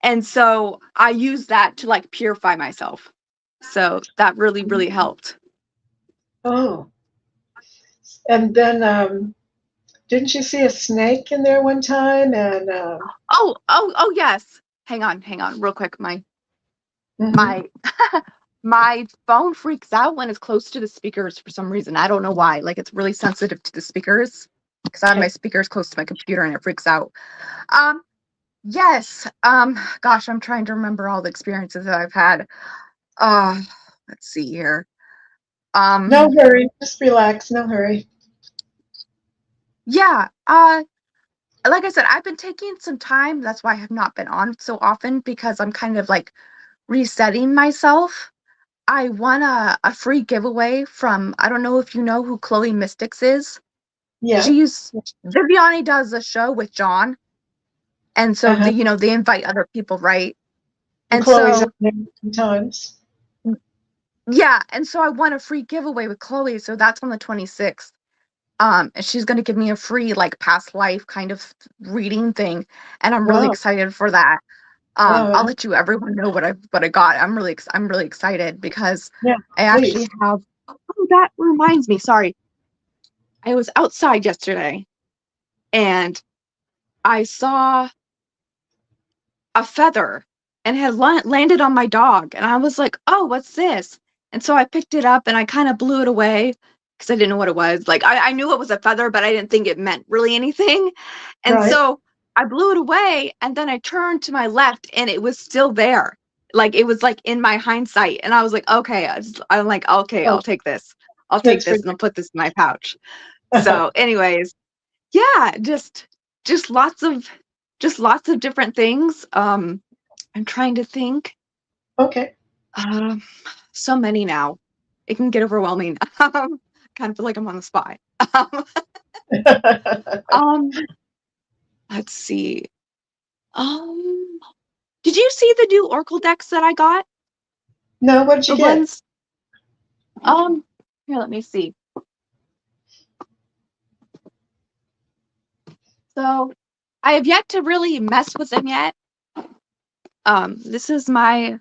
And so I used that to like purify myself. So that really, really helped. Oh. And then didn't you see a snake in there one time? And Oh yes. Hang on, real quick. My my phone freaks out when it's close to the speakers for some reason. I don't know why. Like it's really sensitive to the speakers because I have my speakers close to my computer and it freaks out. Yes. Gosh, I'm trying to remember all the experiences that I've had. Let's see here. No hurry, just relax, no hurry. Yeah. like I said, I've been taking some time. That's why I have not been on so often, because I'm kind of like resetting myself. I won a free giveaway from, I don't know if you know who Chloe Mystics is. Yeah. Viviani does a show with John. And so Uh-huh. they invite other people, right? And Chloe's so, on there sometimes. yeah. And so I won a free giveaway with Chloe. So that's on the 26th. And she's going to give me a free, like, past life kind of reading thing. And I'm really Wow. excited for that. Wow. I'll let everyone know what I got. I'm really excited because Yeah, I actually please. have, oh, that reminds me, sorry. I was outside yesterday and I saw a feather and had landed on my dog, and I was like, "Oh, what's this?" And so I picked it up and I kind of blew it away because I didn't know what it was. Like, I knew it was a feather, but I didn't think it meant really anything. And Right. so I blew it away, and then I turned to my left and it was still there. Like, it was like in my hindsight, and I was like, "Okay." I'm like, "Okay, Oh, I'll take this. I'll take that's for this and I'll put this in my pouch." So, anyways, yeah, just lots of lots of different things. I'm trying to think. okay. Um, so many now. It can get overwhelming. Kind of feel like I'm on the spot. Um, um, let's see. Um, did you see the new Oracle decks that I got? No, what did you The get? ones. Here, let me see. So, I have yet to really mess with them yet. This is my.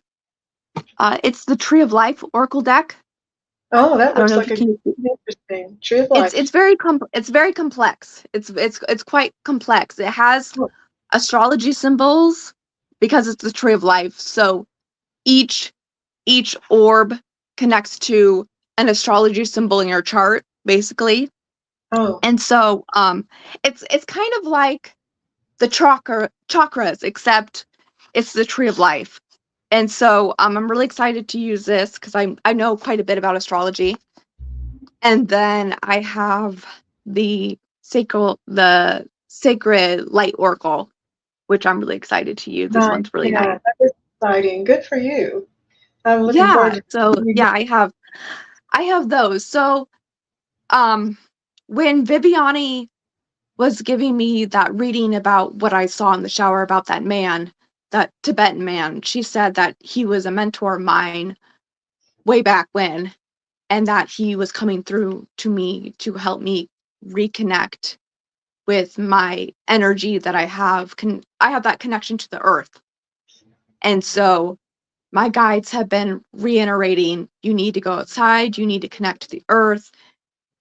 It's the Tree of Life Oracle deck. Oh, that I don't looks know if like you a can. interesting Tree of It's Life. it's very it's very complex. It's quite complex. It has Oh, astrology symbols because it's the tree of life. So each orb connects to an astrology symbol in your chart, basically. oh, And so it's kind of like the chakras, except it's the tree of life. And so I'm really excited to use this because I know quite a bit about astrology. And then I have the sacred light oracle, which I'm really excited to use. This nice. one's really Yeah, nice. that is exciting. Good for you. I'm looking forward Yeah. to So seeing yeah, I have those. So um when Viviani was giving me that reading about what I saw in the shower about that man, that Tibetan man, she said that he was a mentor of mine way back when, and that he was coming through to me to help me reconnect with my energy that I have. I have that connection to the earth. And so my guides have been reiterating, you need to go outside, you need to connect to the earth.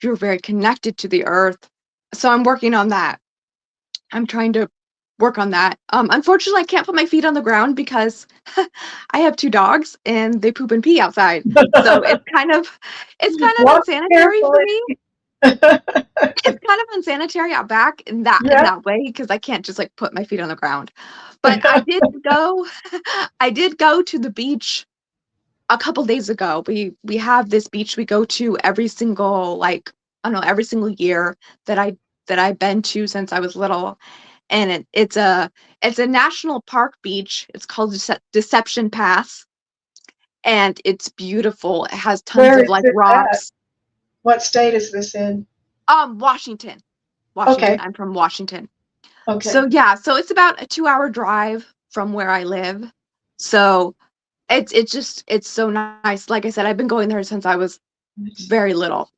You're very connected to the earth. So I'm working on that. I'm trying to work on that. Unfortunately, I can't put my feet on the ground because I have two dogs and they poop and pee outside. So it's kind of Walk unsanitary for carefully. me. It's kind of unsanitary out back in that Yeah. way because I can't just like put my feet on the ground. But I did go I did go to the beach a couple days ago. We have this beach we go to every single, like, I don't know, every single year that I've been to since I was little. And it's a national park beach. It's called Deception Pass, and it's beautiful. It has tons Where of is like this at? rocks. What state is this in? Washington. Okay. I'm from Washington. So Okay. yeah, so it's about a 2-hour drive from where I live. So it's so nice. Like I said, I've been going there since I was very little.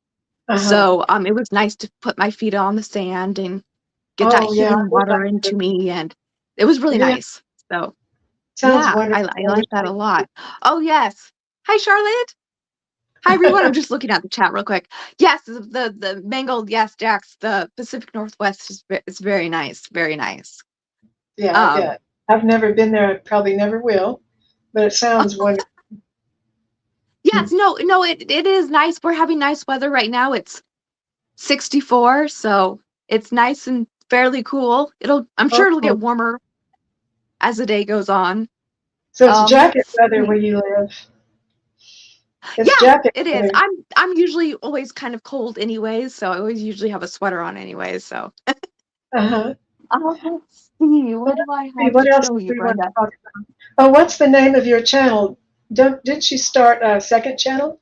Uh-huh. So it was nice to put my feet on the sand and get that Oh, yeah. I healing would like water to. into me, and it was really Yeah. nice. So Sounds yeah, wonderful. I like that a lot. Oh yes. Hi Charlotte. Hi everyone. I'm just looking at the chat real quick. Yes, the mangled, yes, Jax, the Pacific Northwest is very nice, very nice. Yeah, I Um, bet. I've never been there. I probably never will, but it sounds wonderful. yes, no, it is nice. We're having nice weather right now. It's 64, so it's nice and fairly cool. I'm sure it'll Oh, get warmer as the day goes on. so it's jacket Let's weather where see. you live. It's Yeah, jacket it is. weather. I'm usually always kind of cold anyways, so I always usually have a sweater on anyways. So Uh-huh. Let's see. What do I Hey, have what to else show do you, we want to Brenda? talk about? Oh, what's the name of your channel? Did she start a second channel?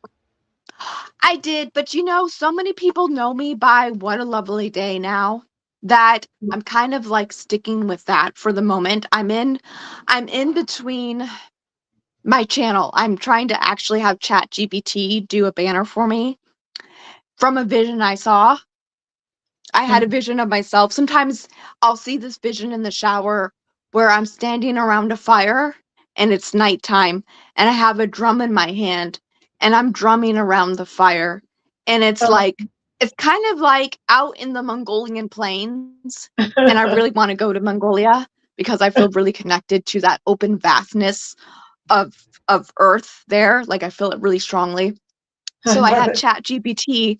I did, but so many people know me by What a Lovely Day now that I'm kind of like sticking with that for the moment. I'm in between my channel. I'm trying to actually have ChatGPT do a banner for me from a vision I saw. I had a vision of myself. Sometimes I'll see this vision in the shower where I'm standing around a fire and it's nighttime and I have a drum in my hand and I'm drumming around the fire. And Oh, it's kind of like out in the Mongolian plains. And I really want to go to Mongolia because I feel really connected to that open vastness of Earth there. Like I feel it really strongly. I So I love had it. ChatGPT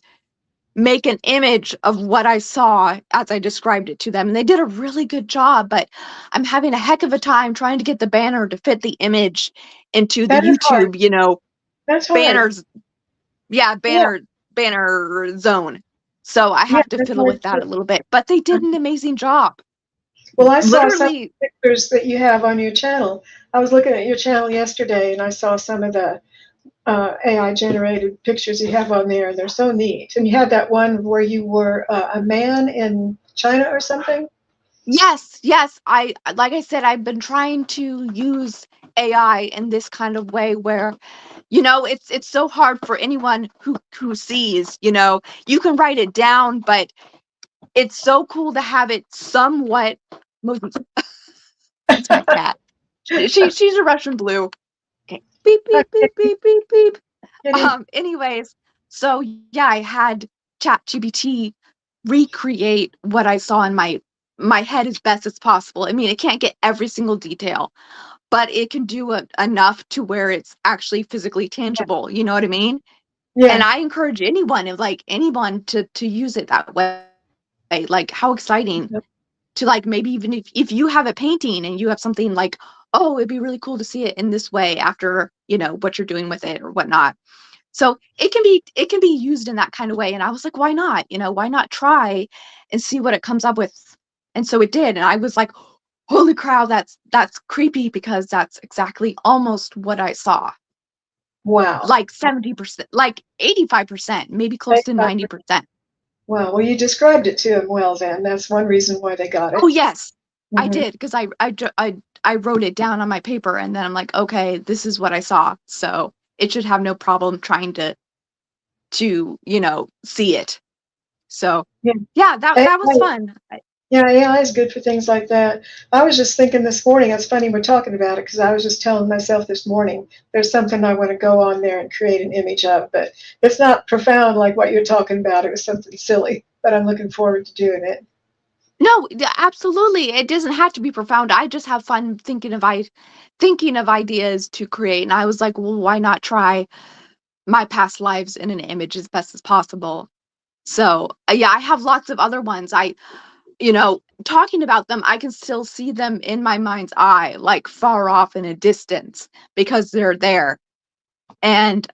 make an image of what I saw as I described it to them. And they did a really good job, but I'm having a heck of a time trying to get the banner to fit the image into the That is hard. YouTube, That's hard. banners, yeah, Yeah, banner zone. So I yeah, have to that's fiddle hard with that too. a little bit, but they did an amazing job. Well, I saw some Literally, pictures that you have on your channel. I was looking at your channel yesterday and I saw some of the AI generated pictures you have on there, and they're so neat. And you had that one where you were a man in China or something. yes. Like I said, I've been trying to use AI in this kind of way where it's so hard for anyone who sees, you can write it down, but it's so cool to have it somewhat that's my cat. She's a Russian blue. Okay. Beep beep beep beep beep beep. Kitty. Anyways, so yeah, I had ChatGPT recreate what I saw in my head as best as possible. I mean, it can't get every single detail, but it can do enough to where it's actually physically tangible. You know what I mean? And Yeah, I encourage anyone to use it that way. Like how exciting to like maybe even if you have a painting and you have something like, oh, it'd be really cool to see it in this way after, what you're doing with it or whatnot. So it can be used in that kind of way. And I was like, why not? Why not try and see what it comes up with? And so it did. And I was like, holy cow, that's creepy because that's exactly almost what I saw. wow. Like 70%, like 85%, maybe close to 90%. Wow. Well, you described it to them well. Then that's one reason why they got Oh it. yes, I Hmm. did because I wrote it down on my paper and then I'm like, okay, this is what I saw. So it should have no problem trying to see it. So Yeah. yeah, that was fun. Yeah, AI is good for things like that. I was just thinking this morning, it's funny we're talking about it because I was just telling myself this morning there's something I want to go on there and create an image of, but it's not profound like what you're talking about. It was something silly, but I'm looking forward to doing it. No, absolutely. It doesn't have to be profound. I just have fun thinking of ideas to create. And I was like, well, why not try my past lives in an image as best as possible? So yeah, I have lots of other ones. Talking about them, I can still see them in my mind's eye, like far off in a distance because they're there. And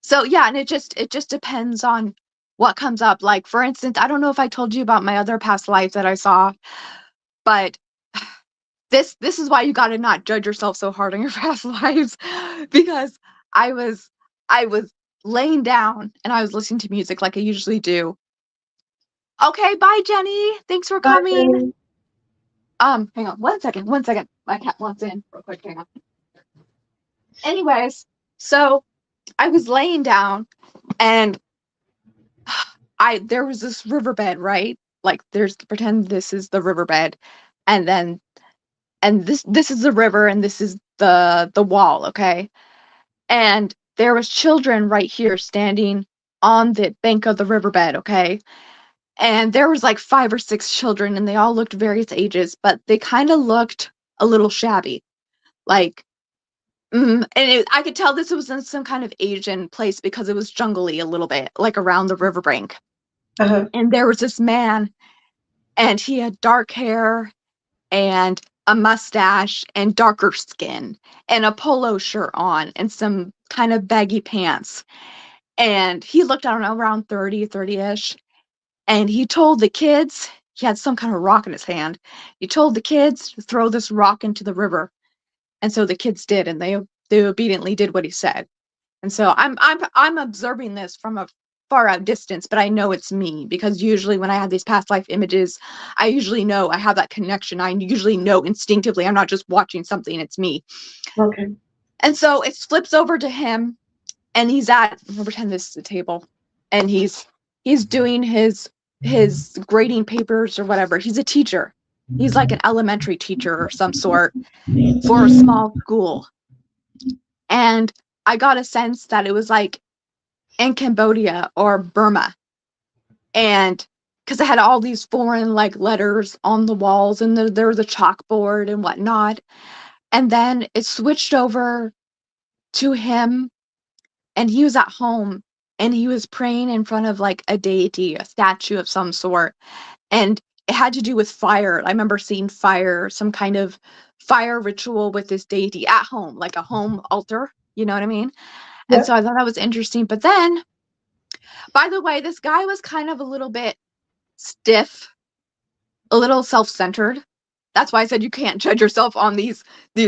so yeah, and it just depends on what comes up. Like for instance, I don't know if I told you about my other past life that I saw, but this is why you got to not judge yourself so hard on your past lives because I was I was laying down and I was listening to music like I usually do. Okay, bye Jenny. Thanks for Bye, coming. Jenny. Hang on one second. My cat wants in real quick. Hang on. Anyways, so I was laying down and there was this riverbed, right? Like there's pretend this is the riverbed and then and this is the river and this is the wall, okay? And there was children right here standing on the bank of the riverbed, okay? And there was like 5 or 6 children and they all looked various ages, but they kind of looked a little shabby. Like I could tell this was in some kind of Asian place because it was jungly a little bit, like around the riverbank. Uh-huh. And there was this man, and he had dark hair and a mustache and darker skin and a polo shirt on and some kind of baggy pants. And he looked, I don't know, around 30, 30-ish. And he told the kids, he had some kind of rock in his hand. He told the kids to throw this rock into the river. And so the kids did, and they obediently did what he said. And so I'm observing this from a far out distance, but I know it's me because usually when I have these past life images, I usually know I have that connection. I usually know instinctively. I'm not just watching something, it's me. Okay. And so it flips over to him, and he's at, I'll pretend this is a table, and he's doing his grading papers or whatever. He's a teacher. He's like an elementary teacher or some sort for a small school. And I got a sense that it was like in Cambodia or Burma. And because I had all these foreign like letters on the walls, and there was a chalkboard and whatnot. And then it switched over to him, and he was at home, and he was praying in front of like a deity, a statue of some sort. And it had to do with fire. I remember seeing fire, some kind of fire ritual with this deity at home, like a home altar. You know what I mean? And Yep. so I thought that was interesting. But then, by the way, this guy was kind of a little bit stiff, a little self-centered. That's why I said you can't judge yourself on these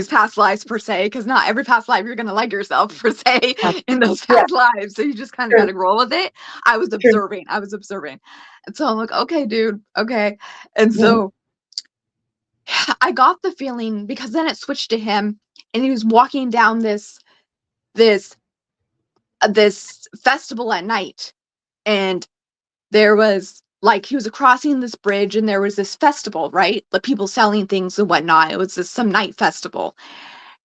past lives per se, because not every past life you're gonna like yourself per se in those past lives. So you just kind of Sure. gotta roll with it. I was observing. And so I'm like, okay, dude, okay. And so I got the feeling, because then it switched to him, and he was walking down this festival at night, and there was like, he was crossing this bridge, and there was this festival, right? The people selling things and whatnot. It was some night festival.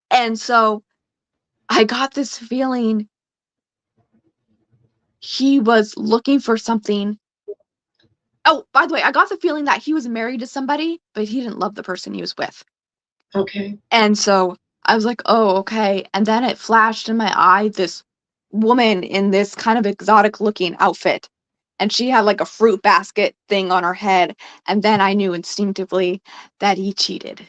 And so I got this feeling he was looking for something. Oh, by the way, I got the feeling that he was married to somebody, but he didn't love the person he was with. Okay. And so I was like, oh, okay. And then it flashed in my eye, this woman in this kind of exotic looking outfit. And she had like a fruit basket thing on her head. And then I knew instinctively that he cheated,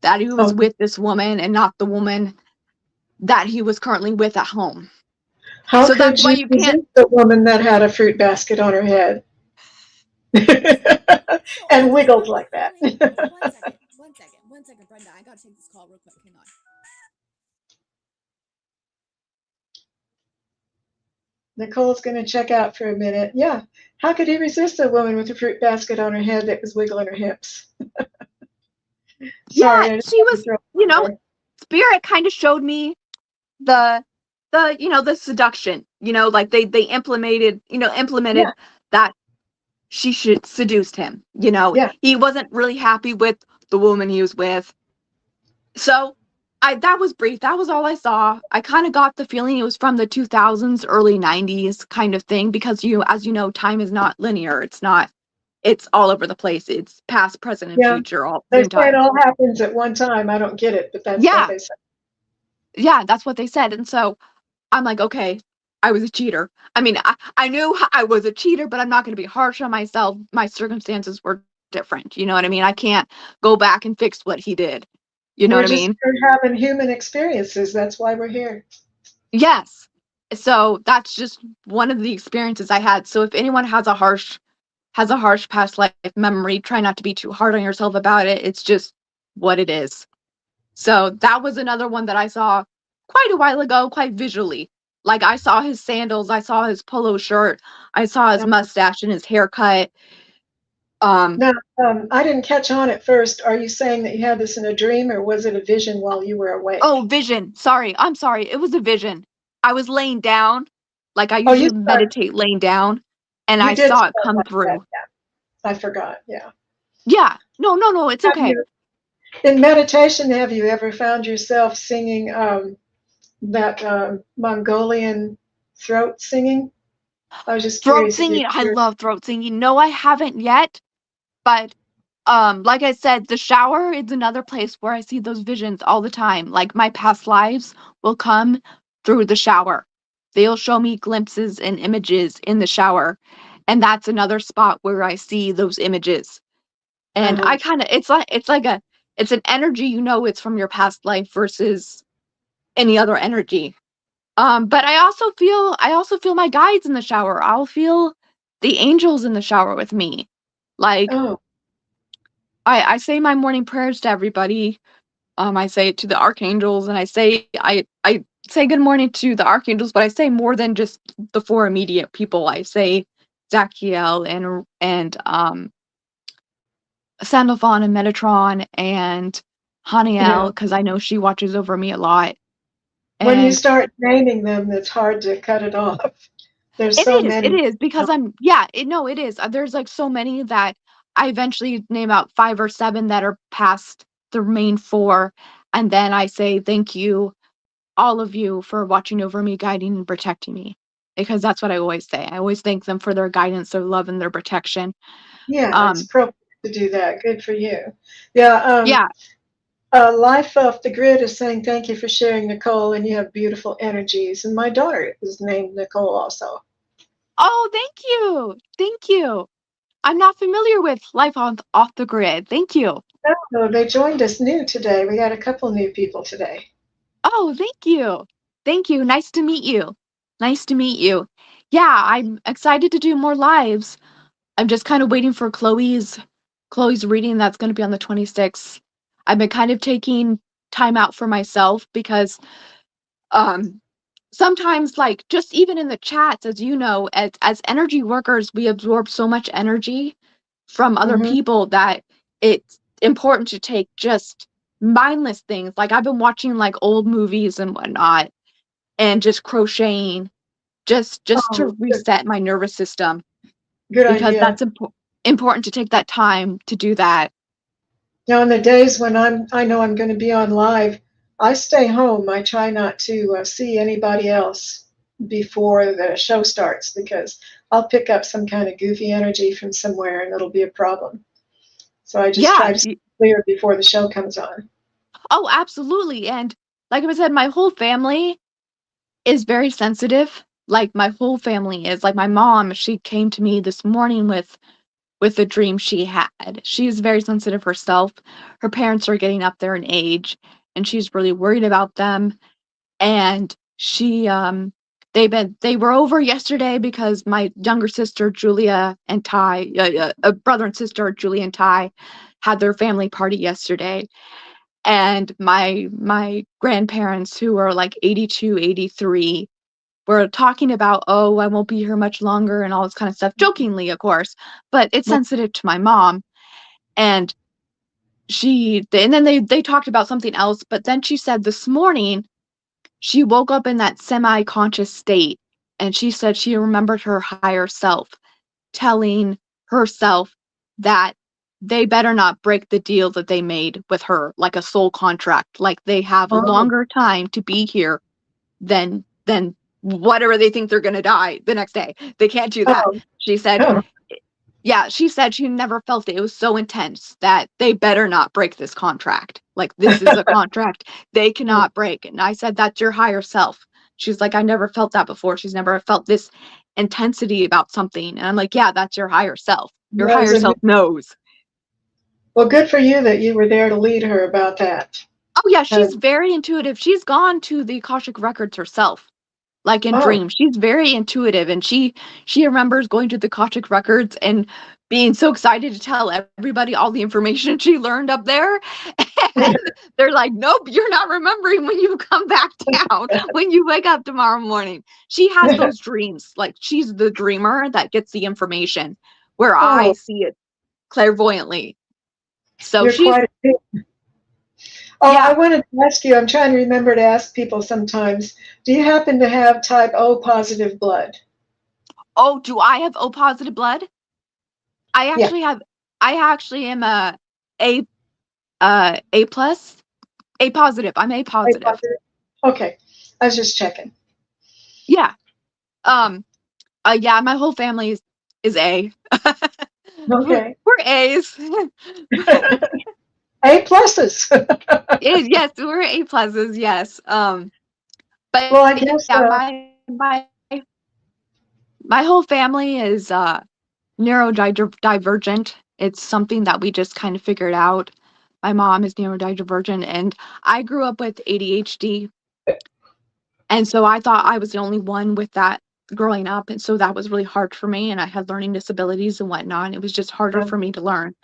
that he was with this woman and not the woman that he was currently with at home. How So could that's why you you can't. resist the woman that had a fruit basket on her head and wiggled like that? One second, Brenda. I gotta take this call real quick. Hang on. Nicole's going to check out for a minute. Yeah. How could he resist a woman with a fruit basket on her head that was wiggling her hips? Sorry, Yeah, I didn't she mean to was, throw you it know, there. Spirit kind of showed me the the seduction, like they implemented Yeah. that she should seduced him. Yeah. He wasn't really happy with the woman he was with. So that was brief. That was all I saw. I kind of got the feeling it was from the 2000s, early 90s kind of thing, because as you know, time is not linear. It's all over the place. It's past, present, and Yeah. future all at They the same say it time. all happens at one time. I don't get it, but that's what Yeah. they say. Yeah, that's what they said. And so I'm like, okay, I was a cheater. I mean, I knew I was a cheater, but I'm not going to be harsh on myself. My circumstances were different. You know what I mean? I can't go back and fix what he did. You know We're what I just mean? here having human experiences. That's why we're here. Yes. So that's just one of the experiences I had. So if anyone has a harsh past life memory, try not to be too hard on yourself about it. It's just what it is. So that was another one that I saw quite a while ago, quite visually. Like I saw his sandals, I saw his polo shirt, I saw his mustache and his haircut. Now, I didn't catch on at first. Are you saying that you had this in a dream, or was it a vision while you were awake? Oh, vision. Sorry. I'm sorry. It was a vision. I was laying down, like I Oh, you usually meditate laying down, and You I did saw it start come like through. that, yeah. I forgot. Yeah. Yeah. No, it's Have okay. you- in meditation, have you ever found yourself singing that Mongolian throat singing? I was just Throat curious if singing. I you. love throat singing. No, I haven't yet, but like I said, the shower is another place where I see those visions all the time. Like my past lives will come through the shower. They'll show me glimpses and images in the shower, and that's another spot where I see those images. And I kind of it's an energy, it's from your past life versus any other energy. But I also feel my guides in the shower. I'll feel the angels in the shower with me. Like Oh, I say my morning prayers to everybody. I say it to the archangels, and I say good morning to the archangels, but I say more than just the four immediate people. I say Zachiel and Sandalphon and Metatron and Yeah. Haniel, because I know she watches over me a lot. When you And start naming them, it's hard to cut it off. There's so it many. is because it is. There's like so many that I eventually name out 5 or 7 that are past the main 4, and then I say thank you, all of you, for watching over me, guiding and protecting me, because that's what I always say. I always thank them for their guidance, their love, and their protection. Yeah, it's Um, appropriate to do that. Good for you. Yeah. yeah. Life Off the Grid is saying thank you for sharing, Nicole, and you have beautiful energies. And my daughter is named Nicole also. Oh, thank you. I'm not familiar with Life on Off the Grid. Thank you. Oh, they joined us new today. We got a couple new people today. Oh, thank you. Thank you. Nice to meet you. Nice to meet you. Yeah, I'm excited to do more lives. I'm just kind of waiting for Chloe's reading that's going to be on the 26th. I've been kind of taking time out for myself because um sometimes, like, just even in the chats, as you know, as energy workers, we absorb so much energy from other Hmm. people that it's important to take just mindless things. Like, I've been watching like old movies and whatnot, and just crocheting, just to Oh, reset my nervous system, good because idea. that's important to take that time to do that. Now, on the days when I know I'm going to be on live, I stay home. I try not to see anybody else before the show starts because I'll pick up some kind of goofy energy from somewhere and it'll be a problem. So I just try Yeah. to stay clear before the show comes on. Oh, absolutely. And like I said, my whole family is very sensitive. Like, my whole family is. Like, my mom, she came to me this morning with the dream she had. She's very sensitive herself. Her parents are getting up there in age, and she's really worried about them. And they were over yesterday because my younger sister Julia and Ty, brother and sister Julia and Ty, had their family party yesterday. And my grandparents, who are like 82, 83, were talking about, oh, I won't be here much longer and all this kind of stuff, jokingly, of course, but it's sensitive to my mom. And and then they talked about something else, but then she said this morning she woke up in that semi-conscious state, and she said she remembered her higher self telling herself that they better not break the deal that they made with her, like a soul contract, like they have Oh, longer time to be here than whatever they think they're going to die the next day. They can't do that. oh, She said, oh. yeah, she said she never felt it. It was so intense that they better not break this contract. Like, this is a contract they cannot break. And I said, that's your higher self. She's like, I never felt that before. She's never felt this intensity about something. And I'm like, yeah, that's your higher self. Your Yes, higher self knows. well, good for you that you were there to lead her about that. Oh, yeah, Uh, she's very intuitive. She's gone to the Akashic Records herself, like in oh, dreams. She's very intuitive, and she remembers going to the Akashic Records and being so excited to tell everybody all the information she learned up there. And they're like, nope, you're not remembering when you come back down, when you wake up tomorrow morning. She has those dreams. Like, she's the dreamer that gets the information, where I oh, see it clairvoyantly. So you're she's, quite a Oh, I yeah. wanted to ask you, I'm trying to remember to ask people sometimes, do you happen to have type O positive blood? Oh, do I have O positive blood? I Yeah, actually have, I actually am A A plus, A positive. I'm A A positive. positive. Okay, I was just checking. Yeah. Um. Yeah. My whole family is A. Okay. We're A's. A pluses. Yes, we're A pluses. Yes. But Well, I guess, yeah, my whole family is neurodivergent. It's something that we just kind of figured out. My mom is neurodivergent, and I grew up with ADHD. And so I thought I was the only one with that growing up. And so that was really hard for me. And I had learning disabilities and whatnot. And it was just harder for me to learn.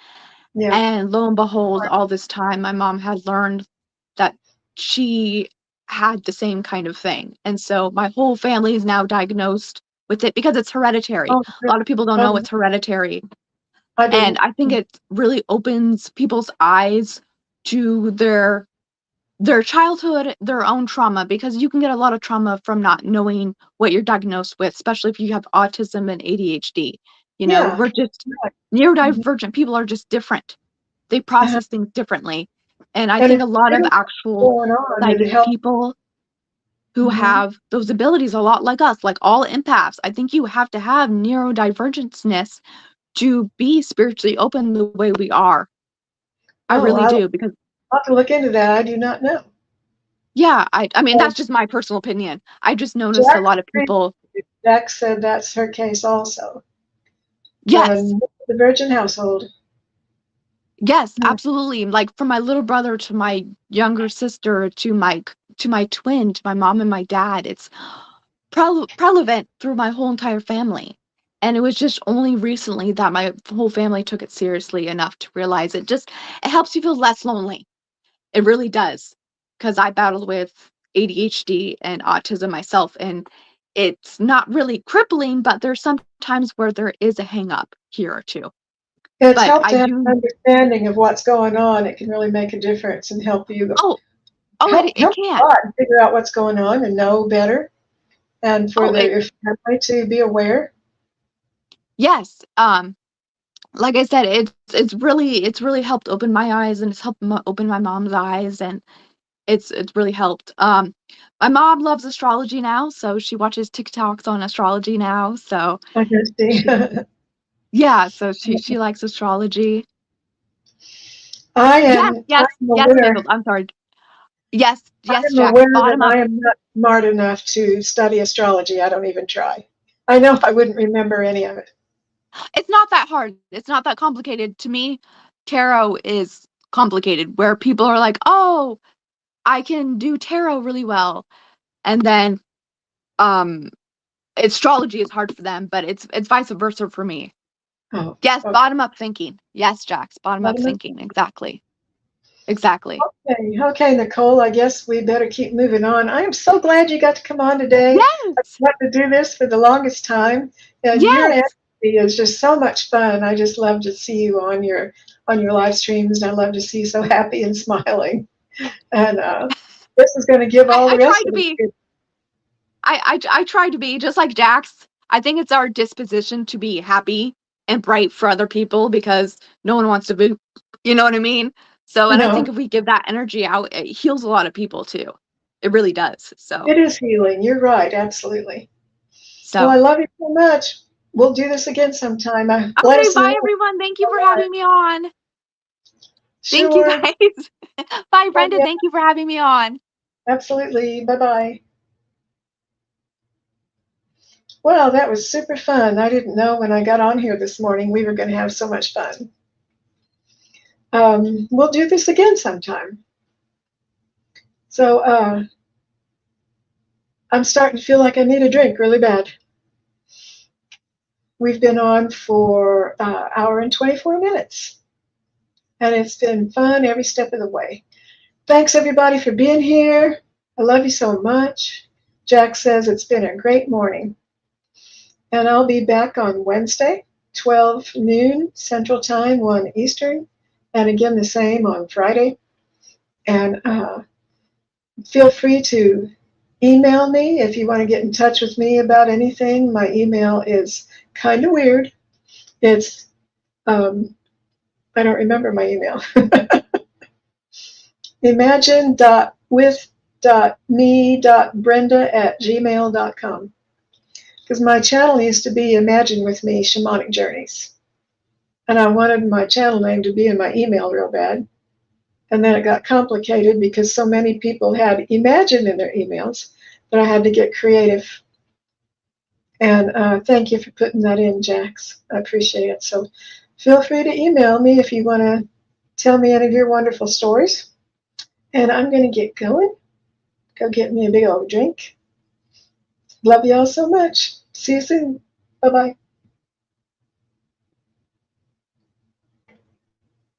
Yeah. And lo and behold, all this time, my mom had learned that she had the same kind of thing. And so my whole family is now diagnosed with it because it's hereditary. Oh, A lot of people don't know oh, it's hereditary. I And didn't. I think it really opens people's eyes to their childhood, their own trauma, because you can get a lot of trauma from not knowing what you're diagnosed with, especially if you have autism and ADHD. You know, Yeah. we're just Right. neurodivergent people are just different. They Uh-huh. process things differently. And I And think it's a lot of really actual going on. It sighted helps. people who Mhm. have those abilities, a lot like us, like all empaths, I think you have to have neurodivergentness to be spiritually open the way we are. I Oh, really I'll do, because have to look into that. I do not know. yeah, I mean Um, that's just my personal opinion. I just noticed a Jack, lot of people. Jack said that's her case also. Yes, The Virgin household. yes, Yeah. absolutely. Like from my little brother to my younger sister to my twin, to my mom and my dad, it's prevalent through my whole entire family. And it was just only recently that my whole family took it seriously enough to realize it helps you feel less lonely. It really does. Because I battled with ADHD and autism myself, and it's not really crippling, but there's some times where there is a hang up here or two. It's But helped I to have an do, understanding of what's going on. It can really make a difference and help you oh, oh, it help can. God figure out what's going on and know better, and for Oh, it, your family to be aware. yes. Like I said, it's really helped open my eyes, and it's helped open my mom's eyes, and it's really helped. My mom loves astrology now, so she watches TikToks on astrology now. So I can see. she, yeah, so she likes astrology. I Yes, am. yes, I'm yes, aware. Mabel. I'm sorry. Yes, yes, I'm Jack. aware that Bottom up. I am not smart enough to study astrology. I don't even try. I know I wouldn't remember any of it. It's not that hard. It's not that complicated. To me, tarot is complicated, where people are like, "Oh, I can do tarot really well," and then um, astrology is hard for them, but it's vice versa for me. Oh, Yes, okay. bottom up thinking. Yes, Jax, bottom up thinking. Exactly. Exactly. Okay, okay, Nicole, I guess we better keep moving on. I am so glad you got to come on today. I've Yes. got to do this for the longest time, and your Yes. energy is just so much fun. I just love to see you on your live streams, and I love to see you so happy and smiling. And this is going to give all I the try rest to of us. be. I try to be just like Jax. I think it's our disposition to be happy and bright for other people because no one wants to be, you know what I mean? So, You and I think know, if we give that energy out, it heals a lot of people too. It really does. So, it is healing. You're right, absolutely. Well, so I love you so much. We'll do this again sometime. okay, Bless you. bye everyone. Thank you for All right. having me on. Thank you Sure. guys. Bye, Love Brenda. you. Thank you for having me on. Absolutely. Bye bye. Well, that was super fun. I didn't know when I got on here this morning we were going to have so much fun. We'll do this again sometime. So I'm starting to feel like I need a drink really bad. We've been on for an hour and 24 minutes, and it's been fun every step of the way. Thanks, everybody, for being here. I love you so much. Jack says it's been a great morning. And I'll be back on Wednesday, 12 noon Central Time, 1 Eastern, and again the same on Friday. And feel free to email me if you want to get in touch with me about anything. My email is kind of weird. It's, I don't remember my email. imagine.with.me.brenda@gmail.com. Because my channel used to be Imagine With Me Shamanic Journeys. And I wanted my channel name to be in my email real bad. And then it got complicated because so many people had Imagine in their emails that I had to get creative. And thank you for putting that in, Jax. I appreciate it. So feel free to email me if you want to tell me any of your wonderful stories. And I'm going to get going. Go get me a big old drink. Love you all so much. See you soon. Bye-bye.